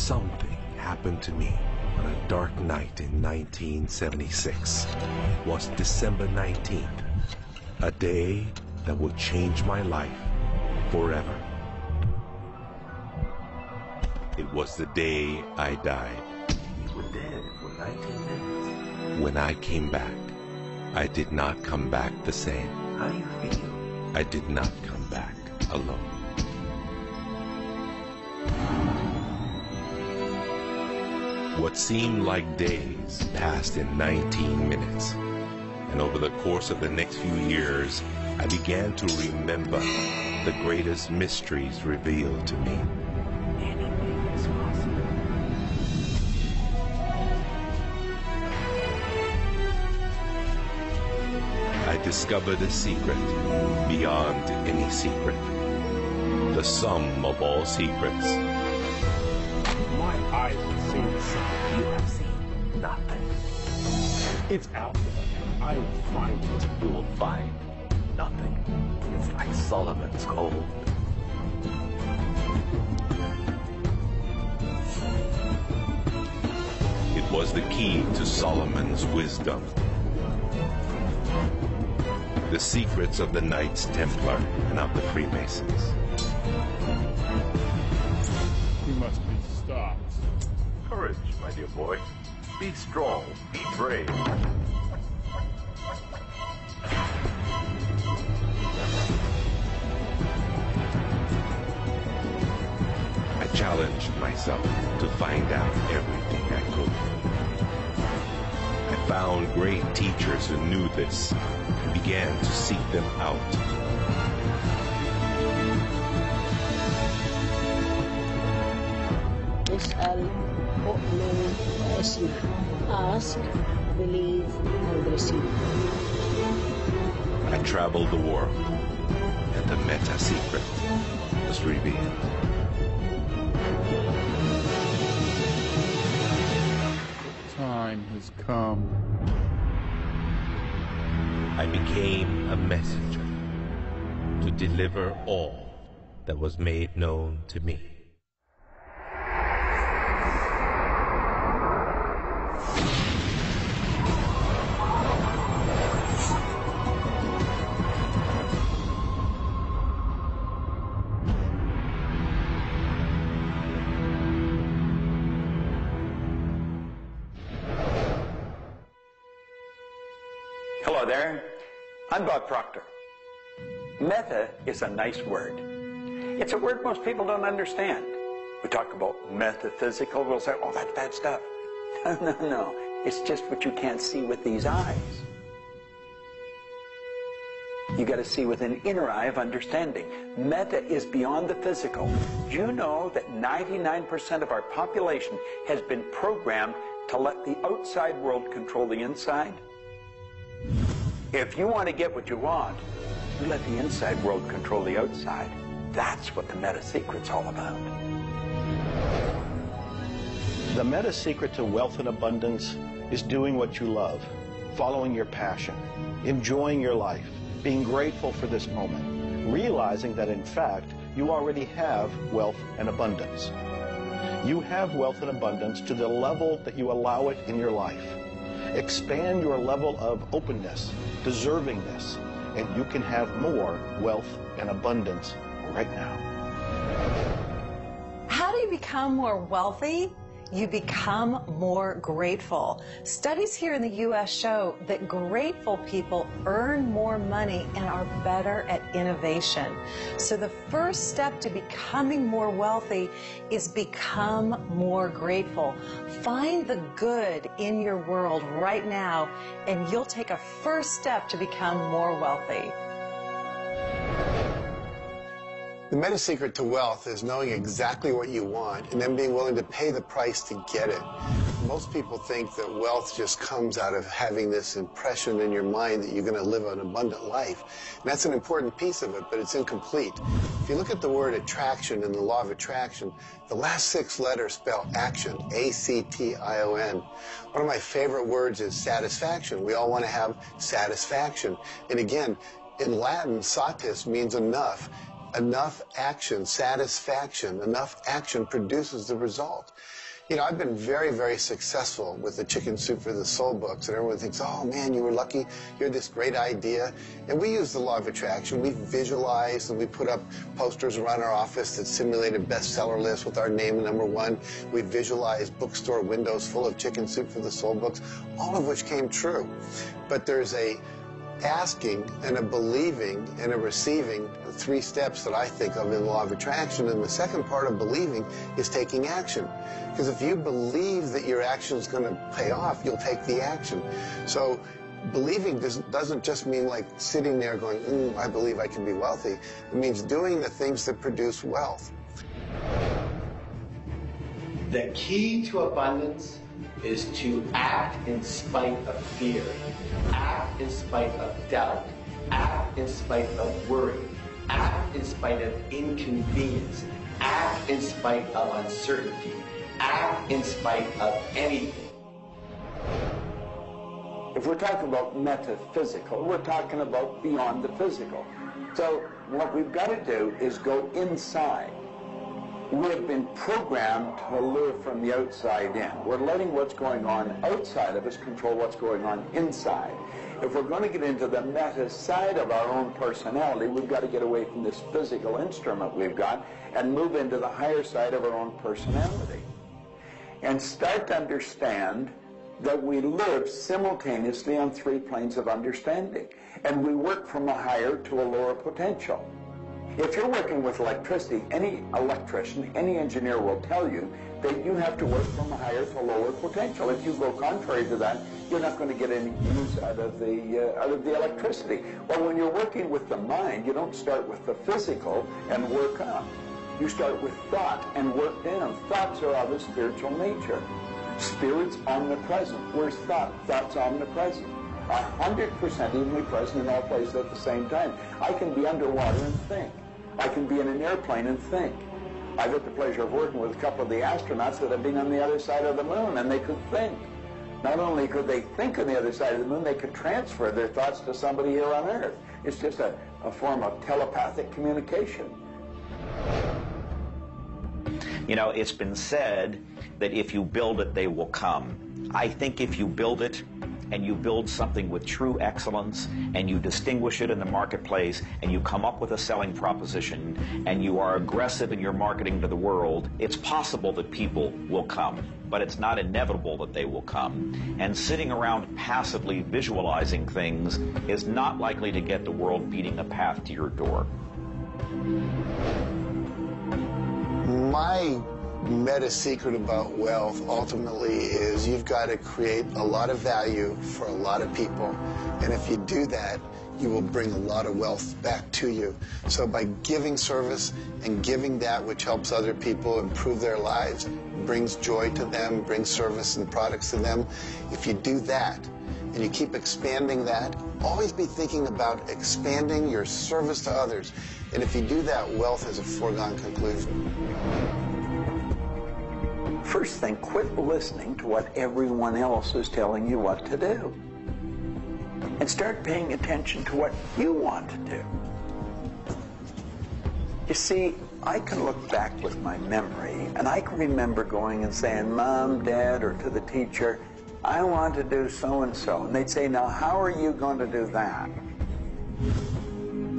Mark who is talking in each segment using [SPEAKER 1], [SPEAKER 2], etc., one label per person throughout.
[SPEAKER 1] Something happened to me on a dark night in 1976. It was December 19th, a day that would change my life forever. It was the day I died. You were dead for 19 minutes. When I came back, I did not come back the same. How do you feel? I did not come back alone. What seemed like days passed in 19 minutes. And over the course of the next few years, I began to remember the greatest mysteries revealed to me. Anything is possible. I discovered a secret beyond any secret. The sum of all secrets.
[SPEAKER 2] My eyes have seen the sun.
[SPEAKER 1] You have seen nothing.
[SPEAKER 2] It's out there. I will find it.
[SPEAKER 1] You will find nothing. It's like Solomon's gold. It was the key to Solomon's wisdom. The secrets of the Knights Templar and of the Freemasons.
[SPEAKER 2] We must be stopped.
[SPEAKER 1] Courage, my dear boy. Be strong, be brave. I challenged myself to find out everything I could. I found great teachers who knew this and began to seek them out.
[SPEAKER 3] اسأل أؤمن واسمع. Ask, believe, and receive.
[SPEAKER 1] I traveled the world, and the Metaphysical Secret was revealed.
[SPEAKER 2] Time has come.
[SPEAKER 1] I became a messenger to deliver all that was made known to me.
[SPEAKER 4] Hello there, I'm Bob Proctor. Meta is a nice word. It's a word most people don't understand. We talk about metaphysical, we'll say, oh, that's bad stuff. No, it's just what you can't see with these eyes. You got to see with an inner eye of understanding. Meta is beyond the physical. Do you know that 99% of our population has been programmed to let the outside world control the inside? If you want to get what you want, you let the inside world control the outside. That's what the Meta Secret's all about.
[SPEAKER 5] The Meta Secret to wealth and abundance is doing what you love, following your passion, enjoying your life, being grateful for this moment, realizing that in fact you already have wealth and abundance. You have wealth and abundance to the level that you allow it in your life. Expand your level of openness, deservingness, and you can have more wealth and abundance right now.
[SPEAKER 6] How do you become more wealthy? You become more grateful. Studies here in the U.S. show that grateful people earn more money and are better at innovation. So the first step to becoming more wealthy is become more grateful. Find the good in your world right now, and you'll take a first step to become more wealthy.
[SPEAKER 7] The Meta Secret to wealth is knowing exactly what you want and then being willing to pay the price to get it. Most people think that wealth just comes out of having this impression in your mind that you're going to live an abundant life. And that's an important piece of it, but it's incomplete. If you look at the word attraction in the law of attraction, the last 6 letters spell action, A-C-T-I-O-N. One of my favorite words is satisfaction. We all want to have satisfaction. And again, in Latin, satis means enough. enough action, satisfaction, enough action produces the result. You know, I've been very, very successful with the Chicken Soup for the Soul books, and everyone thinks, oh man, you were lucky, you had this great idea. And we use the law of attraction. We visualize and we put up posters around our office that simulated bestseller lists with our name #1. We visualize bookstore windows full of Chicken Soup for the Soul books, all of which came true. But there's a asking and a believing and a receiving, 3 steps that I think of in the law of attraction. And the second part of believing is taking action. Because if you believe that your action is going to pay off, you'll take the action. So believing doesn't just mean like sitting there going, I believe I can be wealthy. It means doing the things that produce wealth.
[SPEAKER 8] The key to abundance is to act in spite of fear, act in spite of doubt, act in spite of worry, act in spite of inconvenience, act in spite of uncertainty, act in spite of anything.
[SPEAKER 4] If we're talking about metaphysical, we're talking about beyond the physical. So what we've got to do is go inside. We have been programmed to live from the outside in. We're letting what's going on outside of us control what's going on inside. If we're going to get into the meta side of our own personality, we've got to get away from this physical instrument we've got and move into the higher side of our own personality. And start to understand that we live simultaneously on 3 planes of understanding. And we work from a higher to a lower potential. If you're working with electricity, any electrician, any engineer will tell you that you have to work from a higher to a lower potential. If you go contrary to that, you're not going to get any use out of the electricity. Well, when you're working with the mind, you don't start with the physical and work up. You start with thought and work down. Thoughts are of a spiritual nature. Spirit's omnipresent. Where's thought? Thought's omnipresent. 100% evenly present in all places at the same time. I can be underwater and think. I can be in an airplane and think. I've had the pleasure of working with a couple of the astronauts that have been on the other side of the moon, and they could think. Not only could they think on the other side of the moon, they could transfer their thoughts to somebody here on Earth. It's just a form of telepathic communication.
[SPEAKER 9] You know, it's been said that if you build it, they will come. I think if you build it, and you build something with true excellence, and you distinguish it in the marketplace, and you come up with a selling proposition, and you are aggressive in your marketing to the world, it's possible that people will come, but it's not inevitable that they will come. And sitting around passively visualizing things is not likely to get the world beating a path to your door.
[SPEAKER 7] My meta secret about wealth ultimately is you've got to create a lot of value for a lot of people. And if you do that, you will bring a lot of wealth back to you. So by giving service and giving that which helps other people improve their lives, brings joy to them, brings service and products to them, if you do that and you keep expanding that, always be thinking about expanding your service to others. And if you do that, wealth is a foregone conclusion.
[SPEAKER 4] First thing, quit listening to what everyone else is telling you what to do. And start paying attention to what you want to do. You see, I can look back with my memory, and I can remember going and saying, Mom, Dad, or to the teacher, I want to do so-and-so. And they'd say, now, how are you going to do that?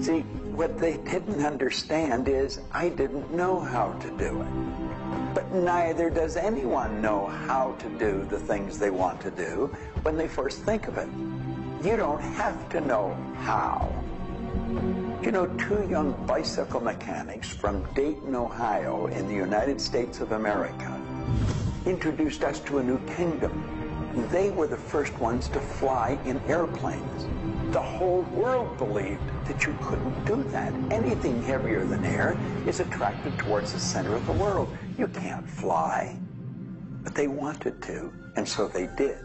[SPEAKER 4] See, what they didn't understand is I didn't know how to do it. But neither does anyone know how to do the things they want to do when they first think of it. You don't have to know how. You know, 2 young bicycle mechanics from Dayton, Ohio, in the United States of America, introduced us to a new kingdom. They were the first ones to fly in airplanes. The whole world believed that you couldn't do that. Anything heavier than air is attracted towards the center of the world. You can't fly. But they wanted to, and so they did.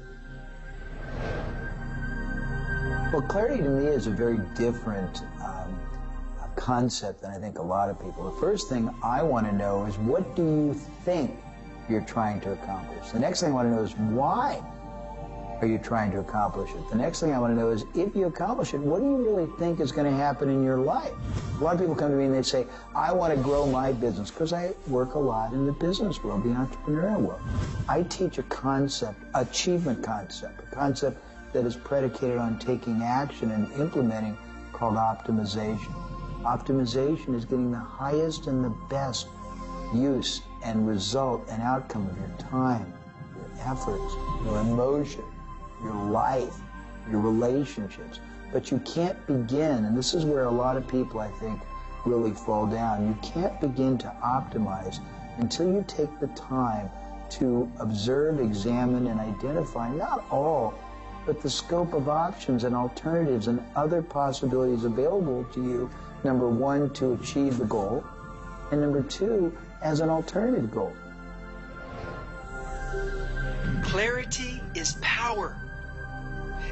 [SPEAKER 10] Well, clarity to me is a very different concept than I think a lot of people. The first thing I want to know is, what do you think you're trying to accomplish? The next thing I want to know is, why are you trying to accomplish it? The next thing I want to know is, if you accomplish it, what do you really think is going to happen in your life? A lot of people come to me and they say, I want to grow my business, because I work a lot in the business world, the entrepreneurial world. I teach a concept, achievement concept, a concept that is predicated on taking action and implementing, called optimization. Optimization is getting the highest and the best use and result and outcome of your time, your efforts, your emotion, your life, your relationships. But you can't begin, and this is where a lot of people, I think, really fall down. You can't begin to optimize until you take the time to observe, examine, and identify not all, but the scope of options and alternatives and other possibilities available to you, number one, to achieve the goal, and number two, as an alternative goal.
[SPEAKER 11] Clarity is power.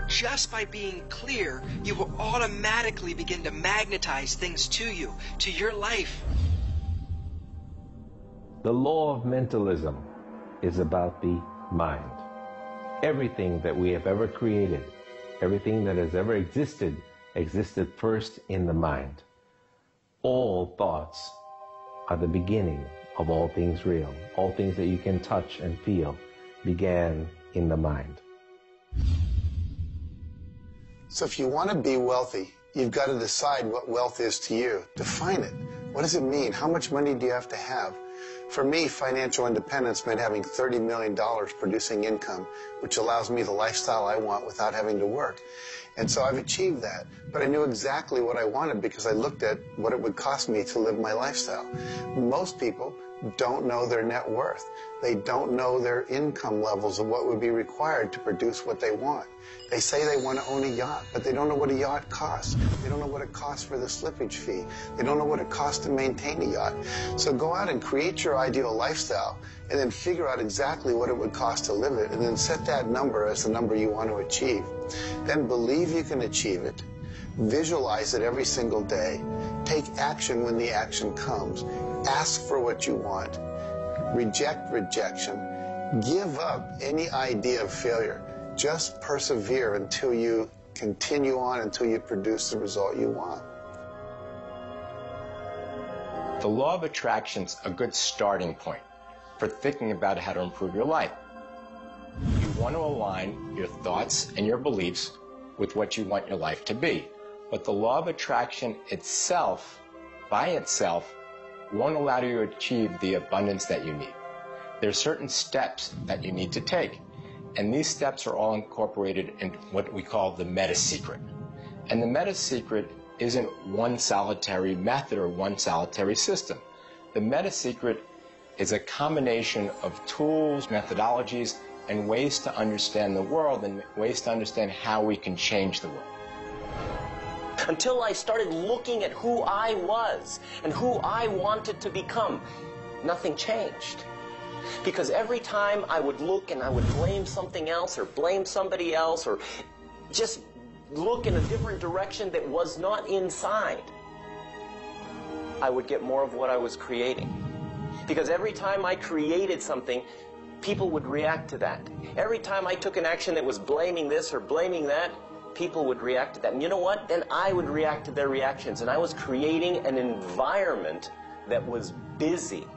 [SPEAKER 11] Just by being clear, you will automatically begin to magnetize things to you, to your life.
[SPEAKER 1] The law of mentalism is about the mind. Everything that we have ever created, everything that has ever existed first in the mind. All thoughts are the beginning of all things real. All things that you can touch and feel began in the mind.
[SPEAKER 7] So if you want to be wealthy, you've got to decide what wealth is to you. Define it. What does it mean? How much money do you have to have? For me, financial independence meant having $30 million producing income, which allows me the lifestyle I want without having to work. And so I've achieved that. But I knew exactly what I wanted because I looked at what it would cost me to live my lifestyle. Most people don't know their net worth. They don't know their income levels of what would be required to produce what they want. They say they want to own a yacht, but they don't know what a yacht costs. They don't know what it costs for the slippage fee. They don't know what it costs to maintain a yacht. So go out and create your ideal lifestyle and then figure out exactly what it would cost to live it, and then set that number as the number you want to achieve. Then believe you can achieve it. Visualize it every single day. Take action when the action comes. Ask for what you want. Reject rejection. Give up any idea of failure. Just persevere until you continue on, until you produce the result you want.
[SPEAKER 12] The law of attraction's a good starting point for thinking about how to improve your life. You want to align your thoughts and your beliefs with what you want your life to be. But the law of attraction itself, by itself, won't allow you to achieve the abundance that you need. There are certain steps that you need to take, and these steps are all incorporated in what we call the Metaphysical Secret. And the Metaphysical Secret isn't one solitary method or one solitary system. The Metaphysical Secret is a combination of tools, methodologies, and ways to understand the world and ways to understand how we can change the world.
[SPEAKER 13] Until I started looking at who I was and who I wanted to become, nothing changed. Because every time I would look and I would blame something else or blame somebody else or just look in a different direction that was not inside, I would get more of what I was creating. Because every time I created something, people would react to that. Every time I took an action that was blaming this or blaming that, people would react to that. And you know what? Then I would react to their reactions. And I was creating an environment that was busy.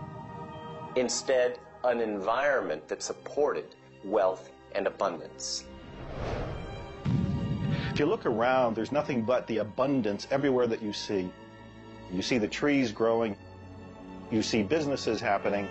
[SPEAKER 13] Instead, an environment that supported wealth and abundance.
[SPEAKER 5] If you look around, there's nothing but the abundance everywhere that you see. You see the trees growing. You see businesses happening.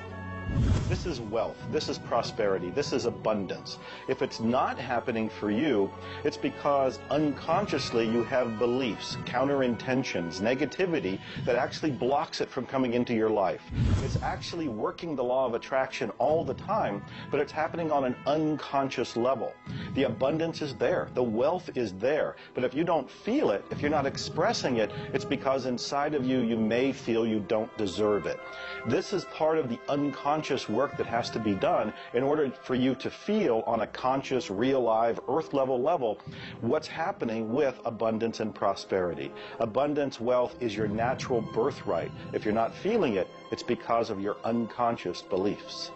[SPEAKER 5] This is wealth, this is prosperity, this is abundance. If it's not happening for you, it's because unconsciously you have beliefs, counter-intentions, negativity that actually blocks it from coming into your life. It's actually working the law of attraction all the time, but it's happening on an unconscious level. The abundance is there, the wealth is there, but if you don't feel it, if you're not expressing it, it's because inside of you, you may feel you don't deserve it. This is part of the unconscious work that has to be done in order for you to feel on a conscious, real, live, earth-level level what's happening with abundance and prosperity. Abundance, wealth is your natural birthright. If you're not feeling it, it's because of your unconscious beliefs.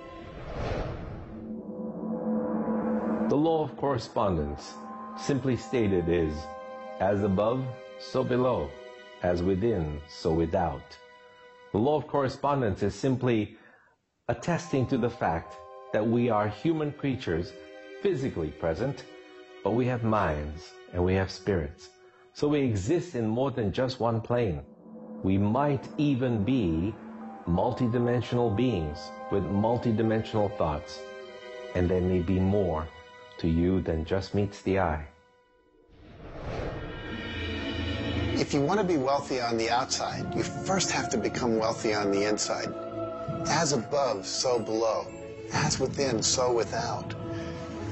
[SPEAKER 1] The law of correspondence, simply stated, is as above, so below, as within, so without. The law of correspondence is simply attesting to the fact that we are human creatures, physically present, but we have minds and we have spirits. So we exist in more than just one plane. We might even be multidimensional beings with multidimensional thoughts, and there may be more to you than just meets the eye.
[SPEAKER 7] If you want to be wealthy on the outside, you first have to become wealthy on the inside. As above, so below. As within, so without.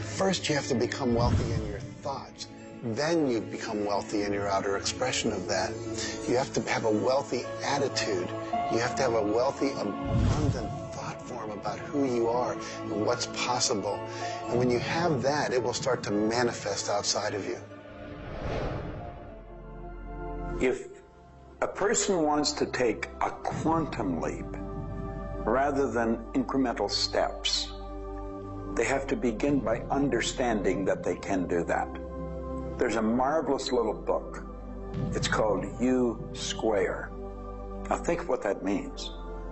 [SPEAKER 7] First, you have to become wealthy in your thoughts. Then you become wealthy in your outer expression of that. You have to have a wealthy attitude. You have to have a wealthy, abundant thought form about who you are and what's possible. And when you have that, it will start to manifest outside of you.
[SPEAKER 4] If a person wants to take a quantum leap rather than incremental steps, they have to begin by understanding that they can do that. There's a marvelous little book. It's called U Square. Now think of what that means.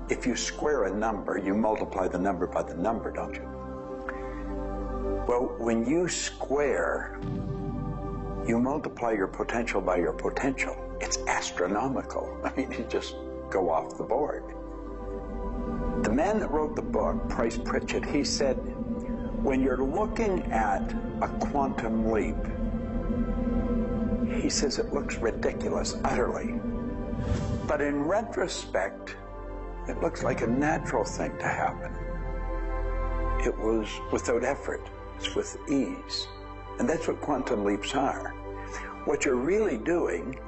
[SPEAKER 4] If you square a number, you multiply the number by the number, don't you? Well, when you square, you multiply your potential by your potential. It's astronomical. I mean, you just go off the board. The man that wrote the book, Price Pritchett, he said, when you're looking at a quantum leap, he says it looks ridiculous, utterly. But in retrospect, it looks like a natural thing to happen. It was without effort. It's with ease. And that's what quantum leaps are. What you're really doing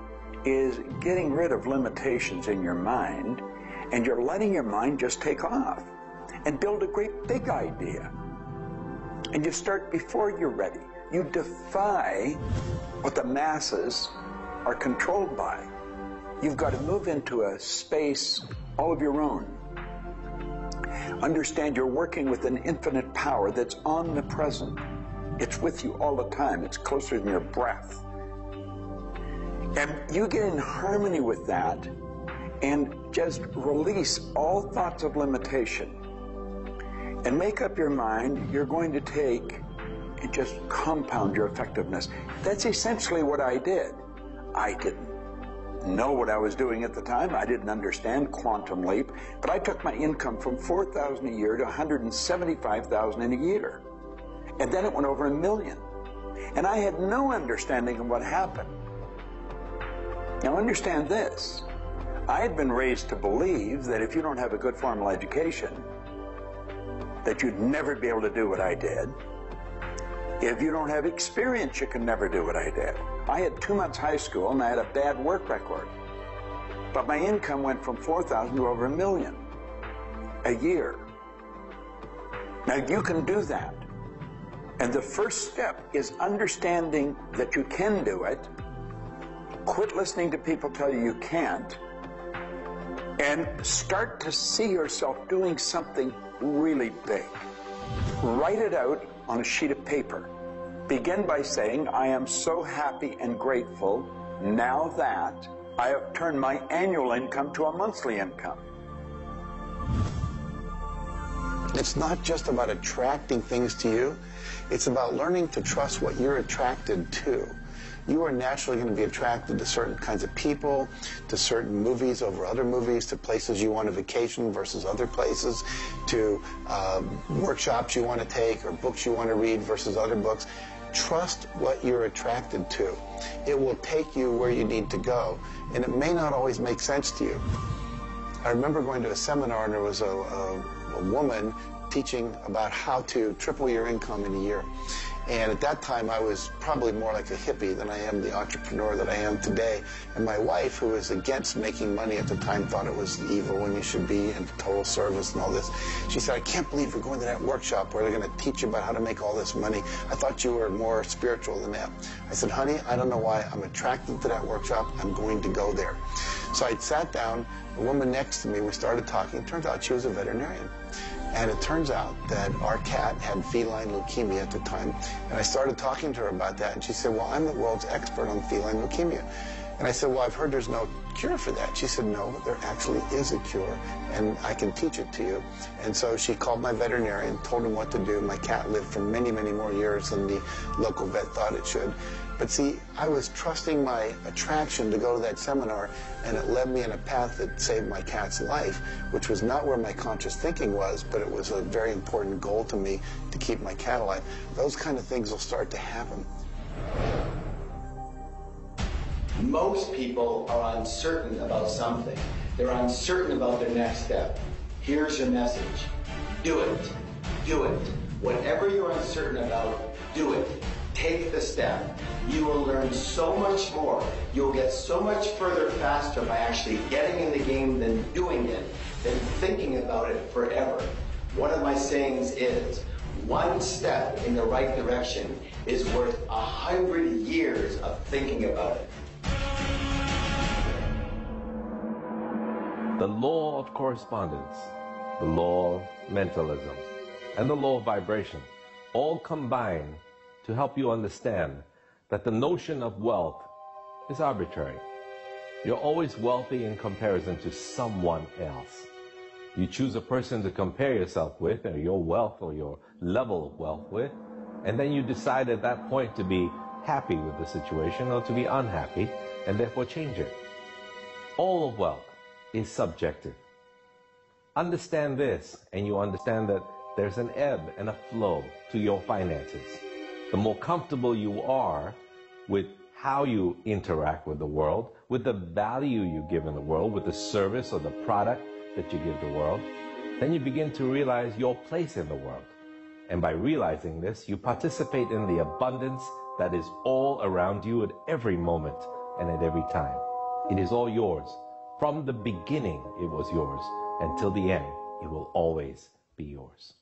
[SPEAKER 4] is getting rid of limitations in your mind, and you're letting your mind just take off and build a great big idea. And you start before you're ready. You defy what the masses are controlled by. You've got to move into a space all of your own. Understand you're working with an infinite power that's omnipresent. It's with you all the time. It's closer than your breath. And you get in harmony with that and just release all thoughts of limitation and make up your mind you're going to take and just compound your effectiveness. That's essentially what I did. I didn't know what I was doing at the time. I didn't understand quantum leap, but I took my income from $4,000 a year to $175,000 in a year. And then it went over $1 million. And I had no understanding of what happened. Now understand this. I had been raised to believe that if you don't have a good formal education, that you'd never be able to do what I did. If you don't have experience, you can never do what I did. I had 2 months high school and I had a bad work record. But my income went from $4,000 to over $1 million a year. Now you can do that. And the first step is understanding that you can do it. Quit listening to people tell you you can't. And start to see yourself doing something really big. Write it out on a sheet of paper. Begin by saying, I am so happy and grateful now that I have turned my annual income to a monthly income.
[SPEAKER 7] It's not just about attracting things to you. It's about learning to trust what you're attracted to. You are naturally going to be attracted to certain kinds of people, to certain movies over other movies, to places you want to vacation versus other places, to workshops you want to take or books you want to read versus other books. Trust what you're attracted to. It will take you where you need to go, and it may not always make sense to you. I remember going to a seminar, and there was a woman teaching about how to triple your income in a year. And at that time, I was probably more like a hippie than I am the entrepreneur that I am today. And my wife, who was against making money at the time, thought it was evil when you should be in total service and all this. She said, I can't believe you're going to that workshop where they're going to teach you about how to make all this money. I thought you were more spiritual than that. I said, honey, I don't know why. I'm attracted to that workshop. I'm going to go there. So I sat down, a woman next to me, we started talking. Turns out she was a veterinarian. And it turns out that our cat had feline leukemia at the time. And I started talking to her about that, and she said, well, I'm the world's expert on feline leukemia. And I said, well, I've heard there's no cure for that. She said, no, there actually is a cure, and I can teach it to you. And so she called my veterinarian, told him what to do. My cat lived for many, many more years than the local vet thought it should. But see, I was trusting my attraction to go to that seminar, and it led me in a path that saved my cat's life, which was not where my conscious thinking was, but it was a very important goal to me to keep my cat alive. Those kind of things will start to happen.
[SPEAKER 8] Most people are uncertain about something. They're uncertain about their next step. Here's your message. Do it. Do it. Whatever you're uncertain about, do it. Take the step. You will learn so much more. You'll get so much further faster by actually getting in the game than doing it, than thinking about it forever. One of my sayings is, one step in the right direction is worth 100 years of thinking about it.
[SPEAKER 1] The law of correspondence, the law of mentalism, and the law of vibration all combine to help you understand that the notion of wealth is arbitrary. You're always wealthy in comparison to someone else. You choose a person to compare yourself with, or your wealth or your level of wealth with, and then you decide at that point to be happy with the situation or to be unhappy, and therefore change it. All of wealth is subjective. Understand this, and you understand that there's an ebb and a flow to your finances. The more comfortable you are with how you interact with the world, with the value you give in the world, with the service or the product that you give the world, then you begin to realize your place in the world. And by realizing this, you participate in the abundance that is all around you at every moment and at every time. It is all yours. From the beginning, it was yours. Until the end, it will always be yours.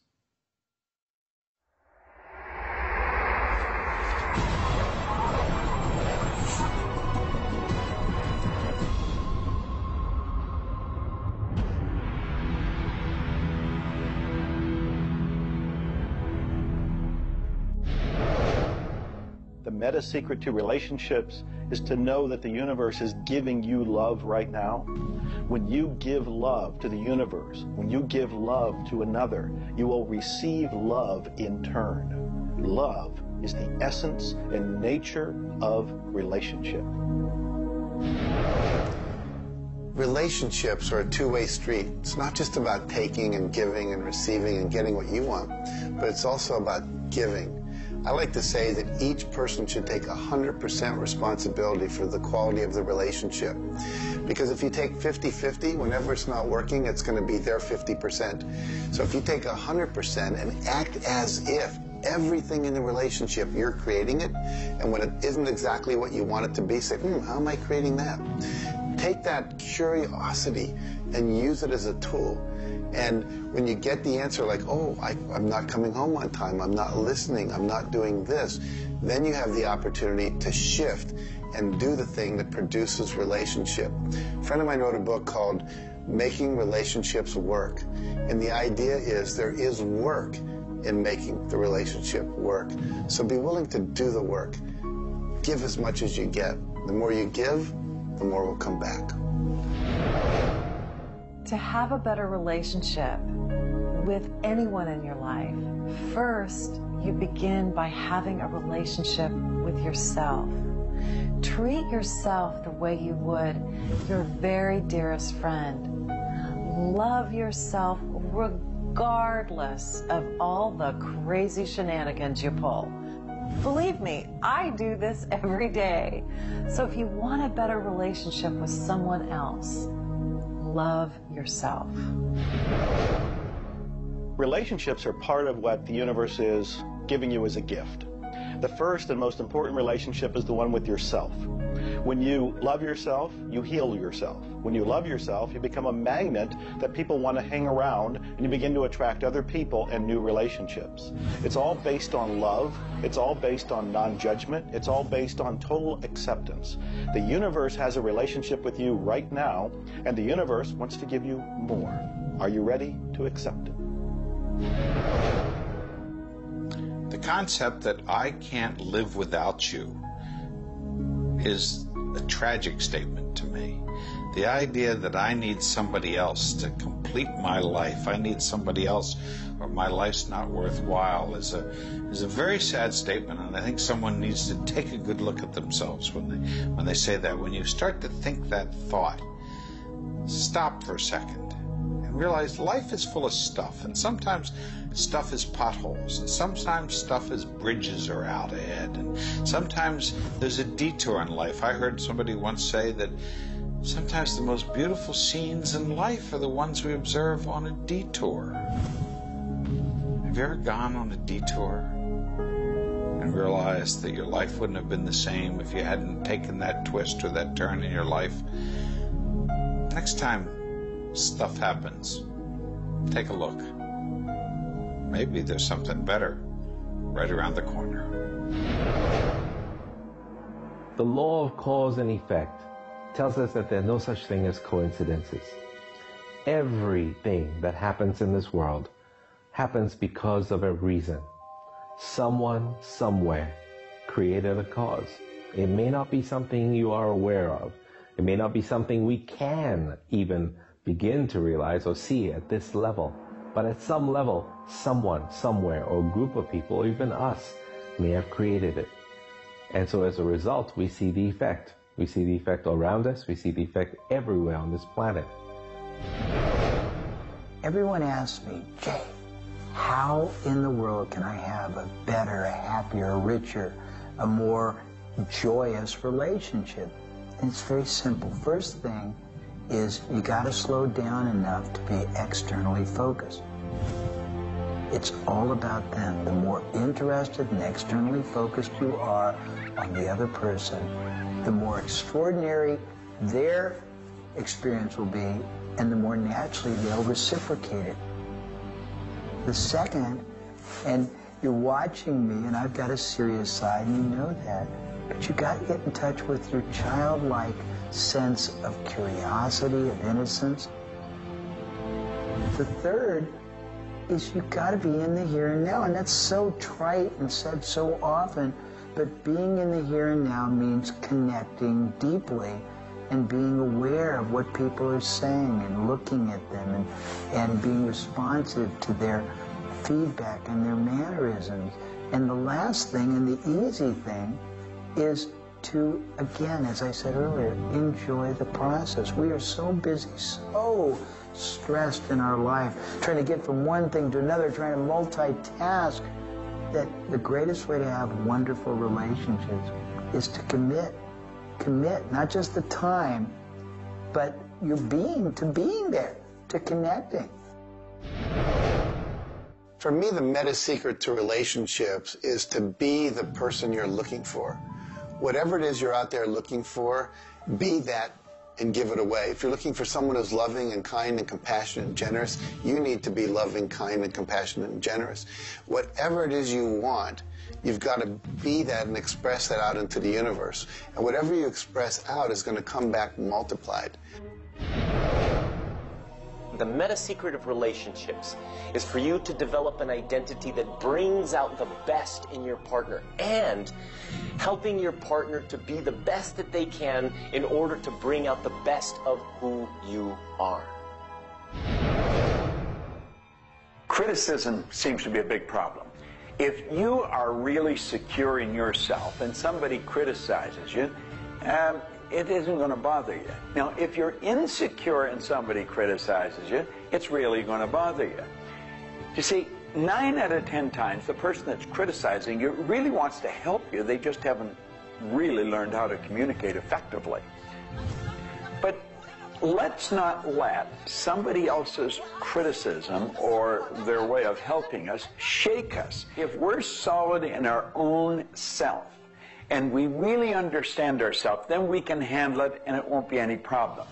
[SPEAKER 5] The meta secret to relationships is to know that the universe is giving you love right now. When you give love to the universe, when you give love to another, you will receive love in turn. Love is the essence and nature of relationship.
[SPEAKER 7] Relationships are a two-way street. It's not just about taking and giving and receiving and getting what you want, but it's also about giving. I like to say that each person should take 100% responsibility for the quality of the relationship. Because if you take 50-50, whenever it's not working, it's going to be their 50%. So if you take 100% and act as if everything in the relationship, you're creating it, and when it isn't exactly what you want it to be, say, how am I creating that? Take that curiosity and use it as a tool. And when you get the answer like, oh, I'm not coming home on time, I'm not listening, I'm not doing this, then you have the opportunity to shift and do the thing that produces relationship. A friend of mine wrote a book called Making Relationships Work. And the idea is there is work in making the relationship work. So be willing to do the work. Give as much as you get. The more you give, the more will come back.
[SPEAKER 6] To have a better relationship with anyone in your life, first you begin by having a relationship with yourself. Treat yourself the way you would your very dearest friend. Love yourself regardless of all the crazy shenanigans you pull. Believe me, I do this every day. So if you want a better relationship with someone else, love yourself.
[SPEAKER 5] Relationships are part of what the universe is giving you as a gift. The first and most important relationship is the one with yourself. When you love yourself, you heal yourself. When you love yourself, you become a magnet that people want to hang around, and you begin to attract other people and new relationships. It's all based on love. It's all based on non-judgment. It's all based on total acceptance. The universe has a relationship with you right now, and the universe wants to give you more. Are you ready to accept it?
[SPEAKER 14] The concept that I can't live without you is a tragic statement to me. The idea that I need somebody else to complete my life, I need somebody else or my life's not worthwhile, is a very sad statement, and I think someone needs to take a good look at themselves when they say that. When you start to think that thought, stop for a second and realize life is full of stuff, and sometimes stuff is potholes, and sometimes stuff is bridges are out ahead, and sometimes there's a detour in life. I heard somebody once say that sometimes the most beautiful scenes in life are the ones we observe on a detour. Have you ever gone on a detour and realized that your life wouldn't have been the same if you hadn't taken that twist or that turn in your life? Next time stuff happens, take a look. Maybe there's something better right around the corner.
[SPEAKER 15] The law of cause and effect tells us that there are no such thing as coincidences. Everything that happens in this world happens because of a reason. Someone, somewhere, created a cause. It may not be something you are aware of. It may not be something we can even begin to realize or see at this level. But at some level, someone, somewhere, or a group of people, or even us, may have created it. And so as a result, we see the effect. We see the effect around us. We see the effect everywhere on this planet.
[SPEAKER 10] Everyone asks me, Jay, how in the world can I have a better, a happier, a richer, a more joyous relationship? And it's very simple. First thing is you got to slow down enough to be externally focused. It's all about them. The more interested and externally focused you are on the other person, the more extraordinary their experience will be, and the more naturally they'll reciprocate it. The second, and you're watching me, and I've got a serious side, and you know that, but you got to get in touch with your childlike sense of curiosity, of innocence. The third is you got to be in the here and now, and that's so trite and said so often, but being in the here and now means connecting deeply and being aware of what people are saying and looking at them and being responsive to their feedback and their mannerisms. And the last thing, and the easy thing, is to, again, as I said earlier, enjoy the process. We are so busy, so stressed in our life, trying to get from one thing to another, trying to multitask, that the greatest way to have wonderful relationships is to commit. Commit, not just the time, but your being, to being there, to connecting.
[SPEAKER 7] For me, the meta secret to relationships is to be the person you're looking for. Whatever it is you're out there looking for, be that and give it away. If you're looking for someone who's loving and kind and compassionate and generous, you need to be loving, kind, and compassionate and generous. Whatever it is you want, you've got to be that and express that out into the universe. And whatever you express out is going to come back multiplied.
[SPEAKER 13] The meta secret of relationships is for you to develop an identity that brings out the best in your partner and helping your partner to be the best that they can in order to bring out the best of who you are.
[SPEAKER 4] Criticism seems to be a big problem. If you are really secure in yourself and somebody criticizes you, it isn't going to bother you. Now, if you're insecure and somebody criticizes you, it's really going to bother you. You see, 9 out of 10 times, the person that's criticizing you really wants to help you. They just haven't really learned how to communicate effectively. But let's not let somebody else's criticism or their way of helping us shake us. If we're solid in our own self, and we really understand ourselves, then we can handle it and it won't be any problem.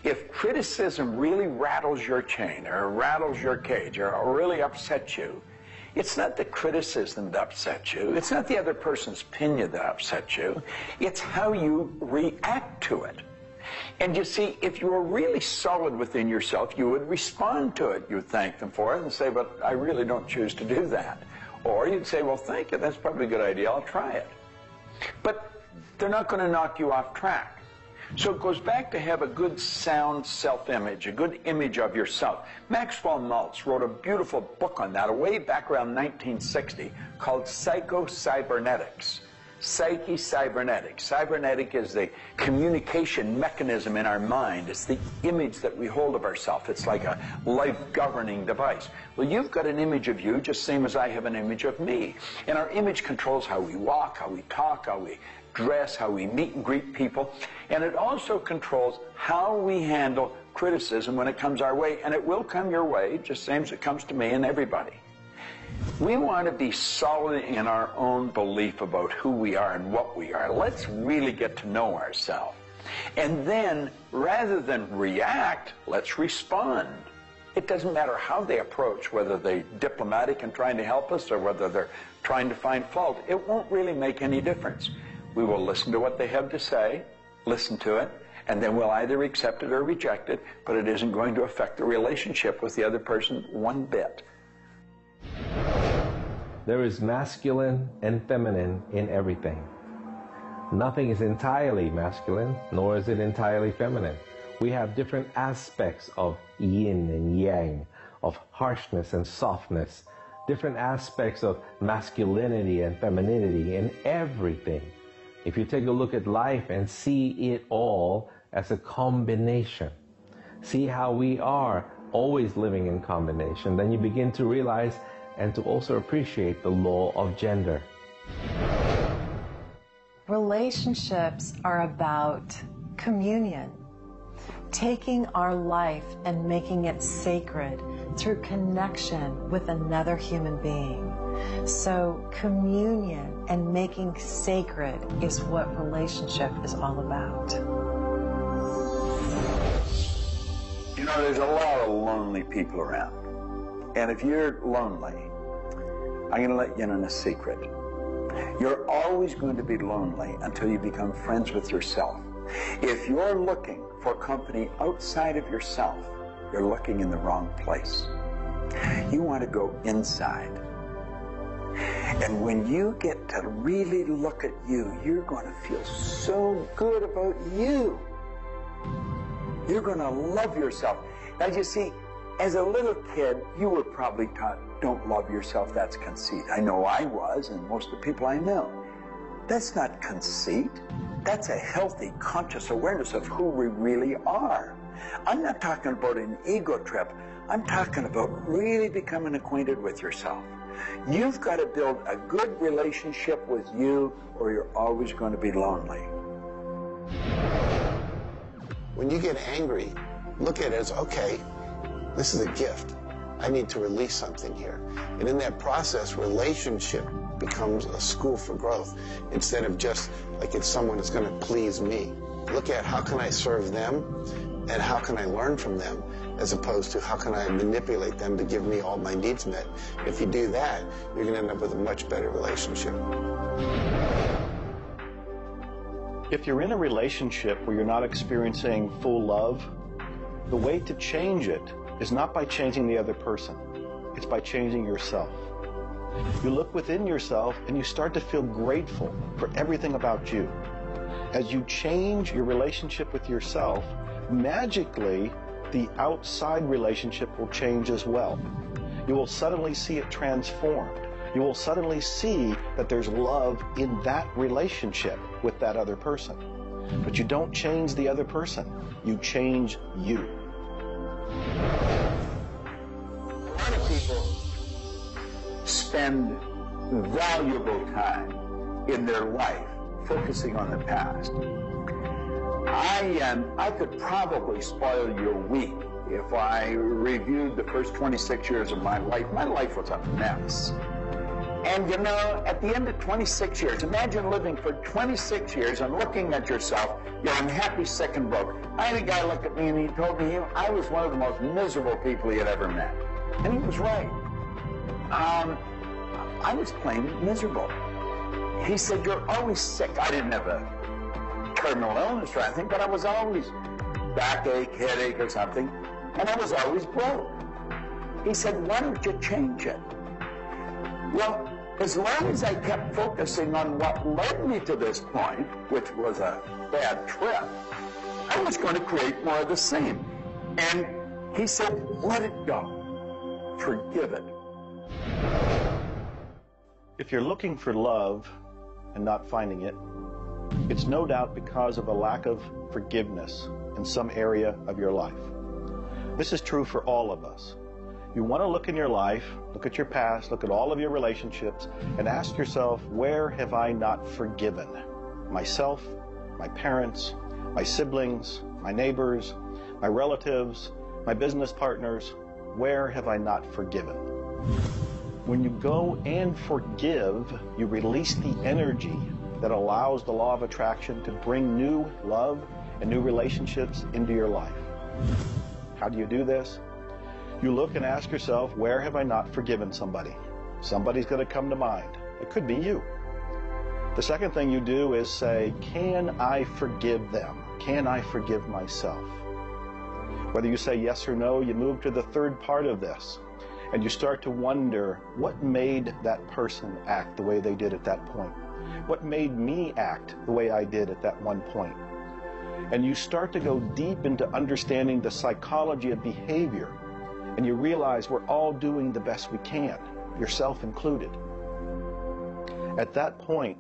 [SPEAKER 4] If criticism really rattles your chain or rattles your cage or really upsets you, it's not the criticism that upsets you. It's not the other person's opinion that upsets you. It's how you react to it. And you see, if you were really solid within yourself, you would respond to it. You would thank them for it and say, but I really don't choose to do that. Or you'd say, well, thank you, that's probably a good idea, I'll try it. But they're not going to knock you off track. So it goes back to have a good, sound self-image, a good image of yourself. Maxwell Maltz wrote a beautiful book on that way back around 1960 called Psycho-Cybernetics. Psyche-cybernetics. Cybernetic is the communication mechanism in our mind. It's the image that we hold of ourselves. It's like a life-governing device. Well, you've got an image of you just same as I have an image of me. And our image controls how we walk, how we talk, how we dress, how we meet and greet people. And it also controls how we handle criticism when it comes our way. And it will come your way, just same as it comes to me and everybody. We want to be solid in our own belief about who we are and what we are. Let's really get to know ourselves. And then, rather than react, let's respond. It doesn't matter how they approach, whether they're diplomatic and trying to help us or whether they're trying to find fault. It won't really make any difference. We will listen to what they have to say, listen to it, and then we'll either accept it or reject it, but it isn't going to affect the relationship with the other person one bit.
[SPEAKER 15] There is masculine and feminine in everything. Nothing is entirely masculine, nor is it entirely feminine. We have different aspects of yin and yang, of harshness and softness, different aspects of masculinity and femininity in everything. If you take a look at life and see it all as a combination, see how we are always living in combination, then you begin to realize and to also appreciate the law of gender.
[SPEAKER 6] Relationships are about communion, taking our life and making it sacred through connection with another human being. So communion and making sacred is what relationship is all about.
[SPEAKER 4] You know, there's a lot of lonely people around. And if you're lonely, I'm going to let you in on a secret. You're always going to be lonely until you become friends with yourself. If you're looking for company outside of yourself, you're looking in the wrong place. You want to go inside. And when you get to really look at you, you're going to feel so good about you. You're going to love yourself. Now, you see, as a little kid, you were probably taught, don't love yourself, that's conceit. I know I was, and most of the people I know. That's not conceit. That's a healthy, conscious awareness of who we really are. I'm not talking about an ego trip. I'm talking about really becoming acquainted with yourself. You've got to build a good relationship with you, or you're always going to be lonely.
[SPEAKER 7] When you get angry, look at it as, okay, this is a gift. I need to release something here. And in that process, relationship becomes a school for growth instead of just like it's someone that's going to please me. Look at how can I serve them and how can I learn from them, as opposed to how can I manipulate them to give me all my needs met. If you do that, you're going to end up with a much better relationship.
[SPEAKER 5] If you're in a relationship where you're not experiencing full love, the way to change it is not by changing the other person. It's by changing yourself. You look within yourself and you start to feel grateful for everything about you. As you change your relationship with yourself, magically, the outside relationship will change as well. You will suddenly see it transformed. You will suddenly see that there's love in that relationship with that other person. But you don't change the other person. You change you.
[SPEAKER 4] A lot of people spend valuable time in their life focusing on the past. I could probably spoil your week if I reviewed the first 26 years of my life. My life was a mess. And you know, at the end of 26 years, imagine living for 26 years and looking at yourself, you're unhappy, sick, and broke. I had a guy look at me and he told me I was one of the most miserable people he had ever met. And he was right. I was plain miserable. He said, you're always sick. I didn't have a terminal illness or anything, but I was always backache, headache or something, and I was always broke. He said, why don't you change it? Well, as long as I kept focusing on what led me to this point, which was a bad trip, I was going to create more of the same. And he said, let it go. Forgive it.
[SPEAKER 5] If you're looking for love and not finding it, it's no doubt because of a lack of forgiveness in some area of your life. This is true for all of us. You want to look in your life, look at your past, look at all of your relationships, and ask yourself, where have I not forgiven? Myself, my parents, my siblings, my neighbors, my relatives, my business partners, where have I not forgiven? When you go and forgive, you release the energy that allows the law of attraction to bring new love and new relationships into your life. How do you do this? You look and ask yourself, where have I not forgiven somebody? Somebody's going to come to mind. It could be you. The second thing you do is say, can I forgive them? Can I forgive myself? Whether you say yes or no, you move to the third part of this, and you start to wonder, what made that person act the way they did at that point? What made me act the way I did at that one point? And you start to go deep into understanding the psychology of behavior, and you realize we're all doing the best we can, yourself included. At that point,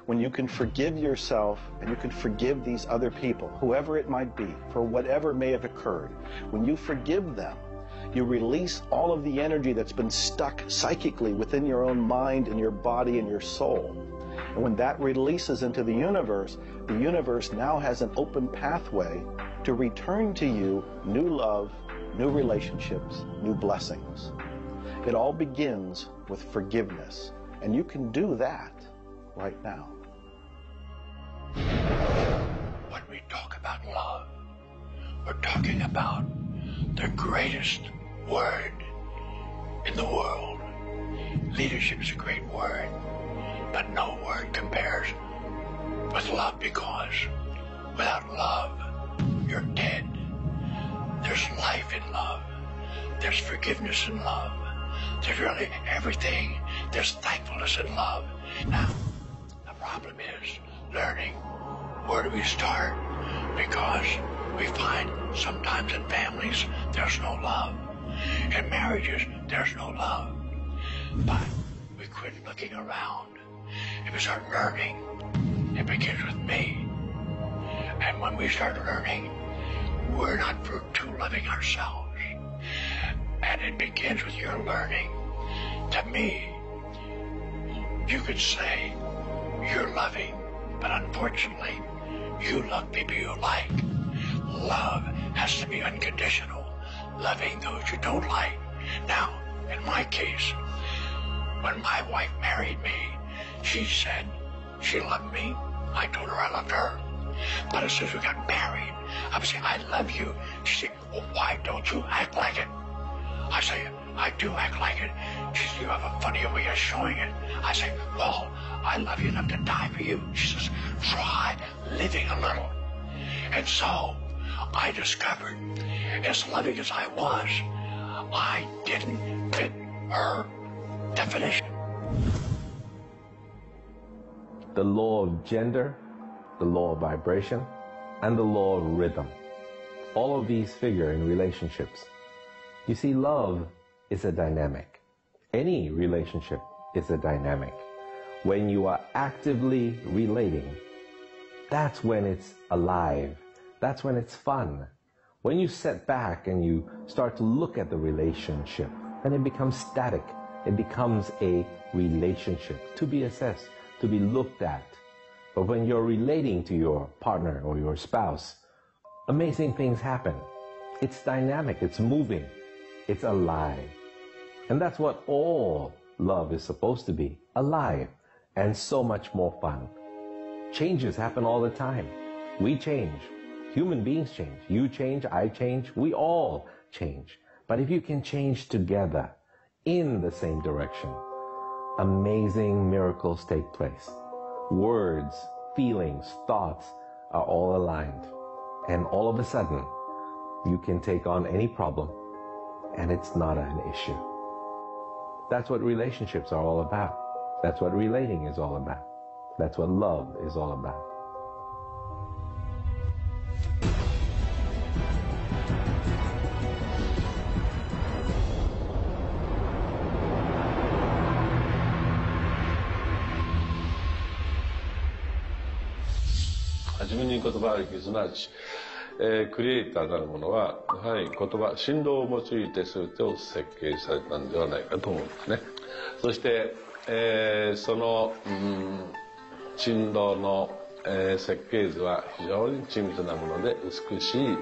[SPEAKER 5] when you can forgive yourself and you can forgive these other people, whoever it might be, for whatever may have occurred, when you forgive them, you release all of the energy that's been stuck psychically within your own mind and your body and your soul. And when that releases into the universe now has an open pathway to return to you new love, new relationships, new blessings. It all begins with forgiveness, and you can do that right now.
[SPEAKER 16] When we talk about love, we're talking about the greatest word in the world. Leadership is a great word, but no word compares with love, because without love, you're dead. There's life in love. There's forgiveness in love. There's really everything. There's thankfulness in love. Now, the problem is learning where do we start, because we find sometimes in families there's no love. In marriages, there's no love. But we quit looking around and we start learning. It begins with me. And when we start learning, we're not too loving ourselves. And it begins with your learning. To me, you could say you're loving, but unfortunately, you love people you like. Love has to be unconditional, loving those you don't like. Now, in my case, when my wife married me, she said she loved me. I told her I loved her. But as soon as we got married, I would say, I love you. She said, well, why don't you act like it? I say, I do act like it. She says, you have a funny way of showing it. I say, well, I love you enough to die for you. She says, try living a little. And so I discovered, as loving as I was, I didn't fit her definition.
[SPEAKER 15] The law of gender, the law of vibration, and the law of rhythm. All of these figure in relationships. You see, love is a dynamic. Any relationship is a dynamic. When you are actively relating, that's when it's alive. That's when it's fun. When you sit back and you start to look at the relationship, then it becomes static. It becomes a relationship to be assessed, to be looked at. But when you're relating to your partner or your spouse, amazing things happen. It's dynamic, it's moving, it's alive. And that's what all love is supposed to be, alive, and so much more fun. Changes happen all the time. We change. Human beings change. You change, I change, we all change. But if you can change together in the same direction, amazing miracles take place. Words, feelings, thoughts are all aligned. And all of a sudden, you can take on any problem, and it's not an issue. That's what relationships are all about. That's what relating is all about. That's what love is all about.
[SPEAKER 17] 初めに言葉歴すなわち、クリエイターなるものはやはり言葉振動を用いて全てを設計されたんではないかと思うんですね。そして、その、振動の、設計図は非常に緻密なもので美しい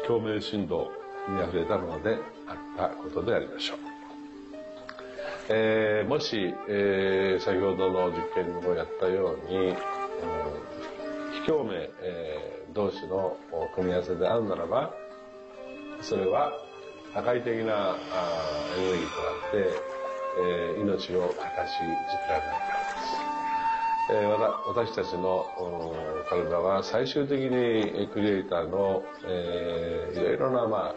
[SPEAKER 17] 共鳴振動にあふれたものであったことでありましょう。もし、先ほどの実験をやったように、非共鳴、同士の組み合わせであるならば、それは破壊的なエネルギーとなって、命を形作られないからです。私たちの体は最終的にクリエイターの、いろいろな、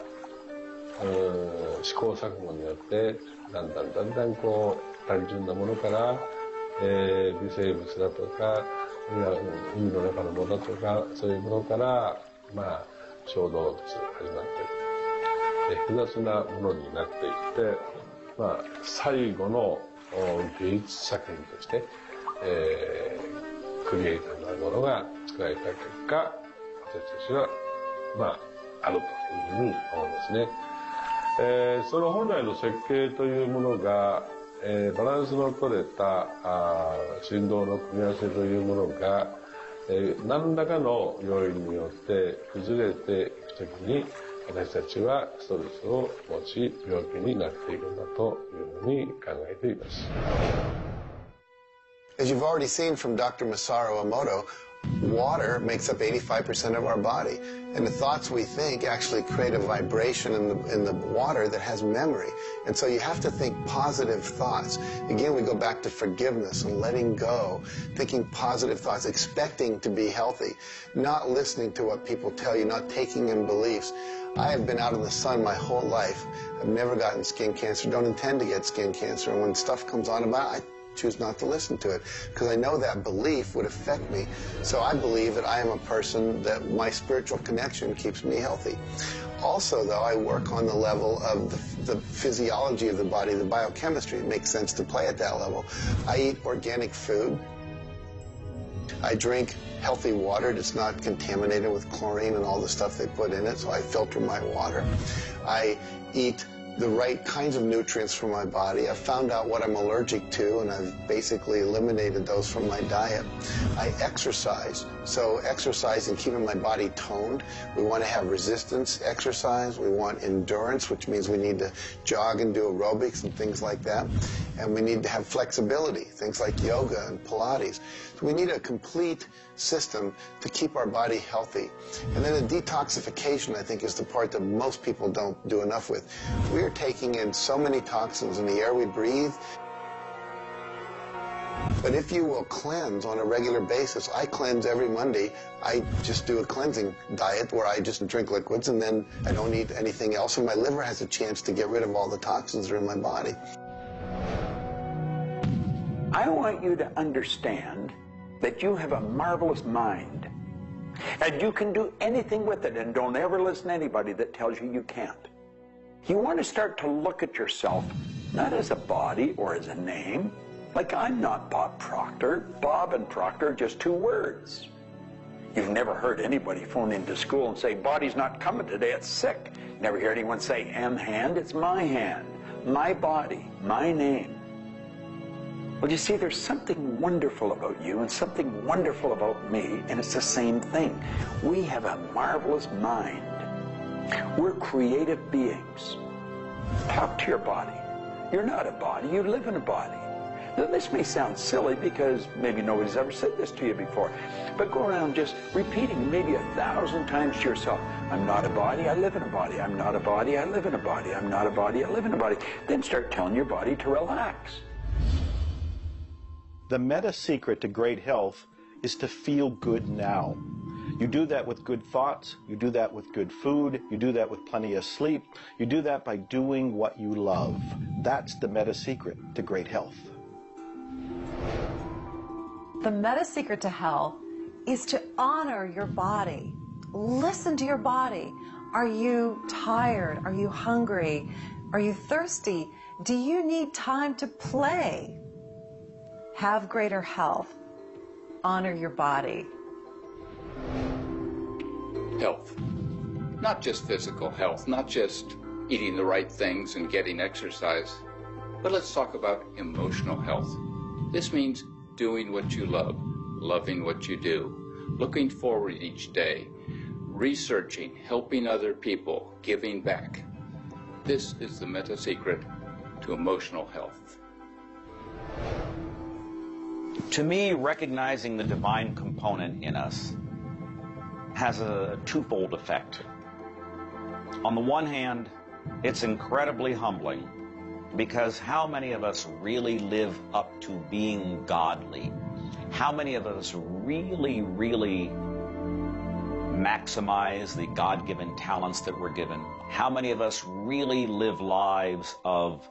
[SPEAKER 17] 試行錯誤によってだんだんこう単純なものから、微生物だとか海の中のものとかそういうものから小動物始まって複雑なものになっていって、最後の芸術作品として、クリエイターなるものが作られた結果、私たちはあるというふうに思うんですね。その本来の設計というものが、バランスの取れた振動の組み合わせというものが、何らかの要因によって崩れていくときに私たちはストレスを持ち病気になっていくんだというふうに考えています。
[SPEAKER 7] As you've already seen from Dr. Masaru Emoto, water makes up 85% of our body, and the thoughts we think actually create a vibration in the water that has memory. And so you have to think positive thoughts. Again, we go back to forgiveness and letting go, thinking positive thoughts, expecting to be healthy, not listening to what people tell you, not taking in beliefs. I have been out in the sun my whole life. I've never gotten skin cancer, don't intend to get skin cancer, and when stuff comes on about it, I choose not to listen to it because I know that belief would affect me. So I believe that I am a person that my spiritual connection keeps me healthy. Also, though, I work on the level of the physiology of the body, the biochemistry. It makes sense to play at that level. I eat organic food. I drink healthy water that's not contaminated with chlorine and all the stuff they put in it, so I filter my water. I eat the right kinds of nutrients for my body. I've found out what I'm allergic to, and I've basically eliminated those from my diet. I exercise. So exercise and keeping my body toned. We want to have resistance exercise. We want endurance, which means we need to jog and do aerobics and things like that. And we need to have flexibility, things like yoga and Pilates. So we need a complete system to keep our body healthy. And then the detoxification, I think, is the part that most people don't do enough with. We're taking in so many toxins in the air we breathe. But if you will cleanse on a regular basis, I cleanse every Monday. I just do a cleansing diet where I just drink liquids and then I don't eat anything else, and my liver has a chance to get rid of all the toxins that are in my body.
[SPEAKER 4] I want you to understand that you have a marvelous mind, and you can do anything with it, and don't ever listen to anybody that tells you you can't. You want to start to look at yourself not as a body or as a name. Like, I'm not Bob Proctor. Bob and Proctor are just two words. You've never heard anybody phone into school and say, body's not coming today, it's sick. Never hear anyone say, hand, it's my hand, my body, my name. Well, you see, there's something wonderful about you and something wonderful about me, and it's the same thing. We have a marvelous mind. We're creative beings. Talk to your body. You're not a body, you live in a body. Now, this may sound silly because maybe nobody's ever said this to you before, but go around just repeating maybe 1,000 times to yourself, I'm not a body, I live in a body. I'm not a body, I live in a body. I'm not a body, I live in a body. Then start telling your body to relax.
[SPEAKER 5] The meta secret to great health is to feel good now. You do that with good thoughts, you do that with good food, you do that with plenty of sleep, you do that by doing what you love. That's the meta secret to great health.
[SPEAKER 6] The meta secret to health is to honor your body. Listen to your body. Are you tired? Are you hungry? Are you thirsty? Do you need time to play? Have greater health. Honor your body.
[SPEAKER 18] Health. Not just physical health, not just eating the right things and getting exercise, but let's talk about emotional health. This means doing what you love, loving what you do, looking forward each day, researching, helping other people, giving back. This is the meta secret to emotional health.
[SPEAKER 9] To me, recognizing the divine component in us has a twofold effect. On the one hand, it's incredibly humbling, because how many of us really live up to being godly? How many of us really maximize the God-given talents that we're given? How many of us really live lives of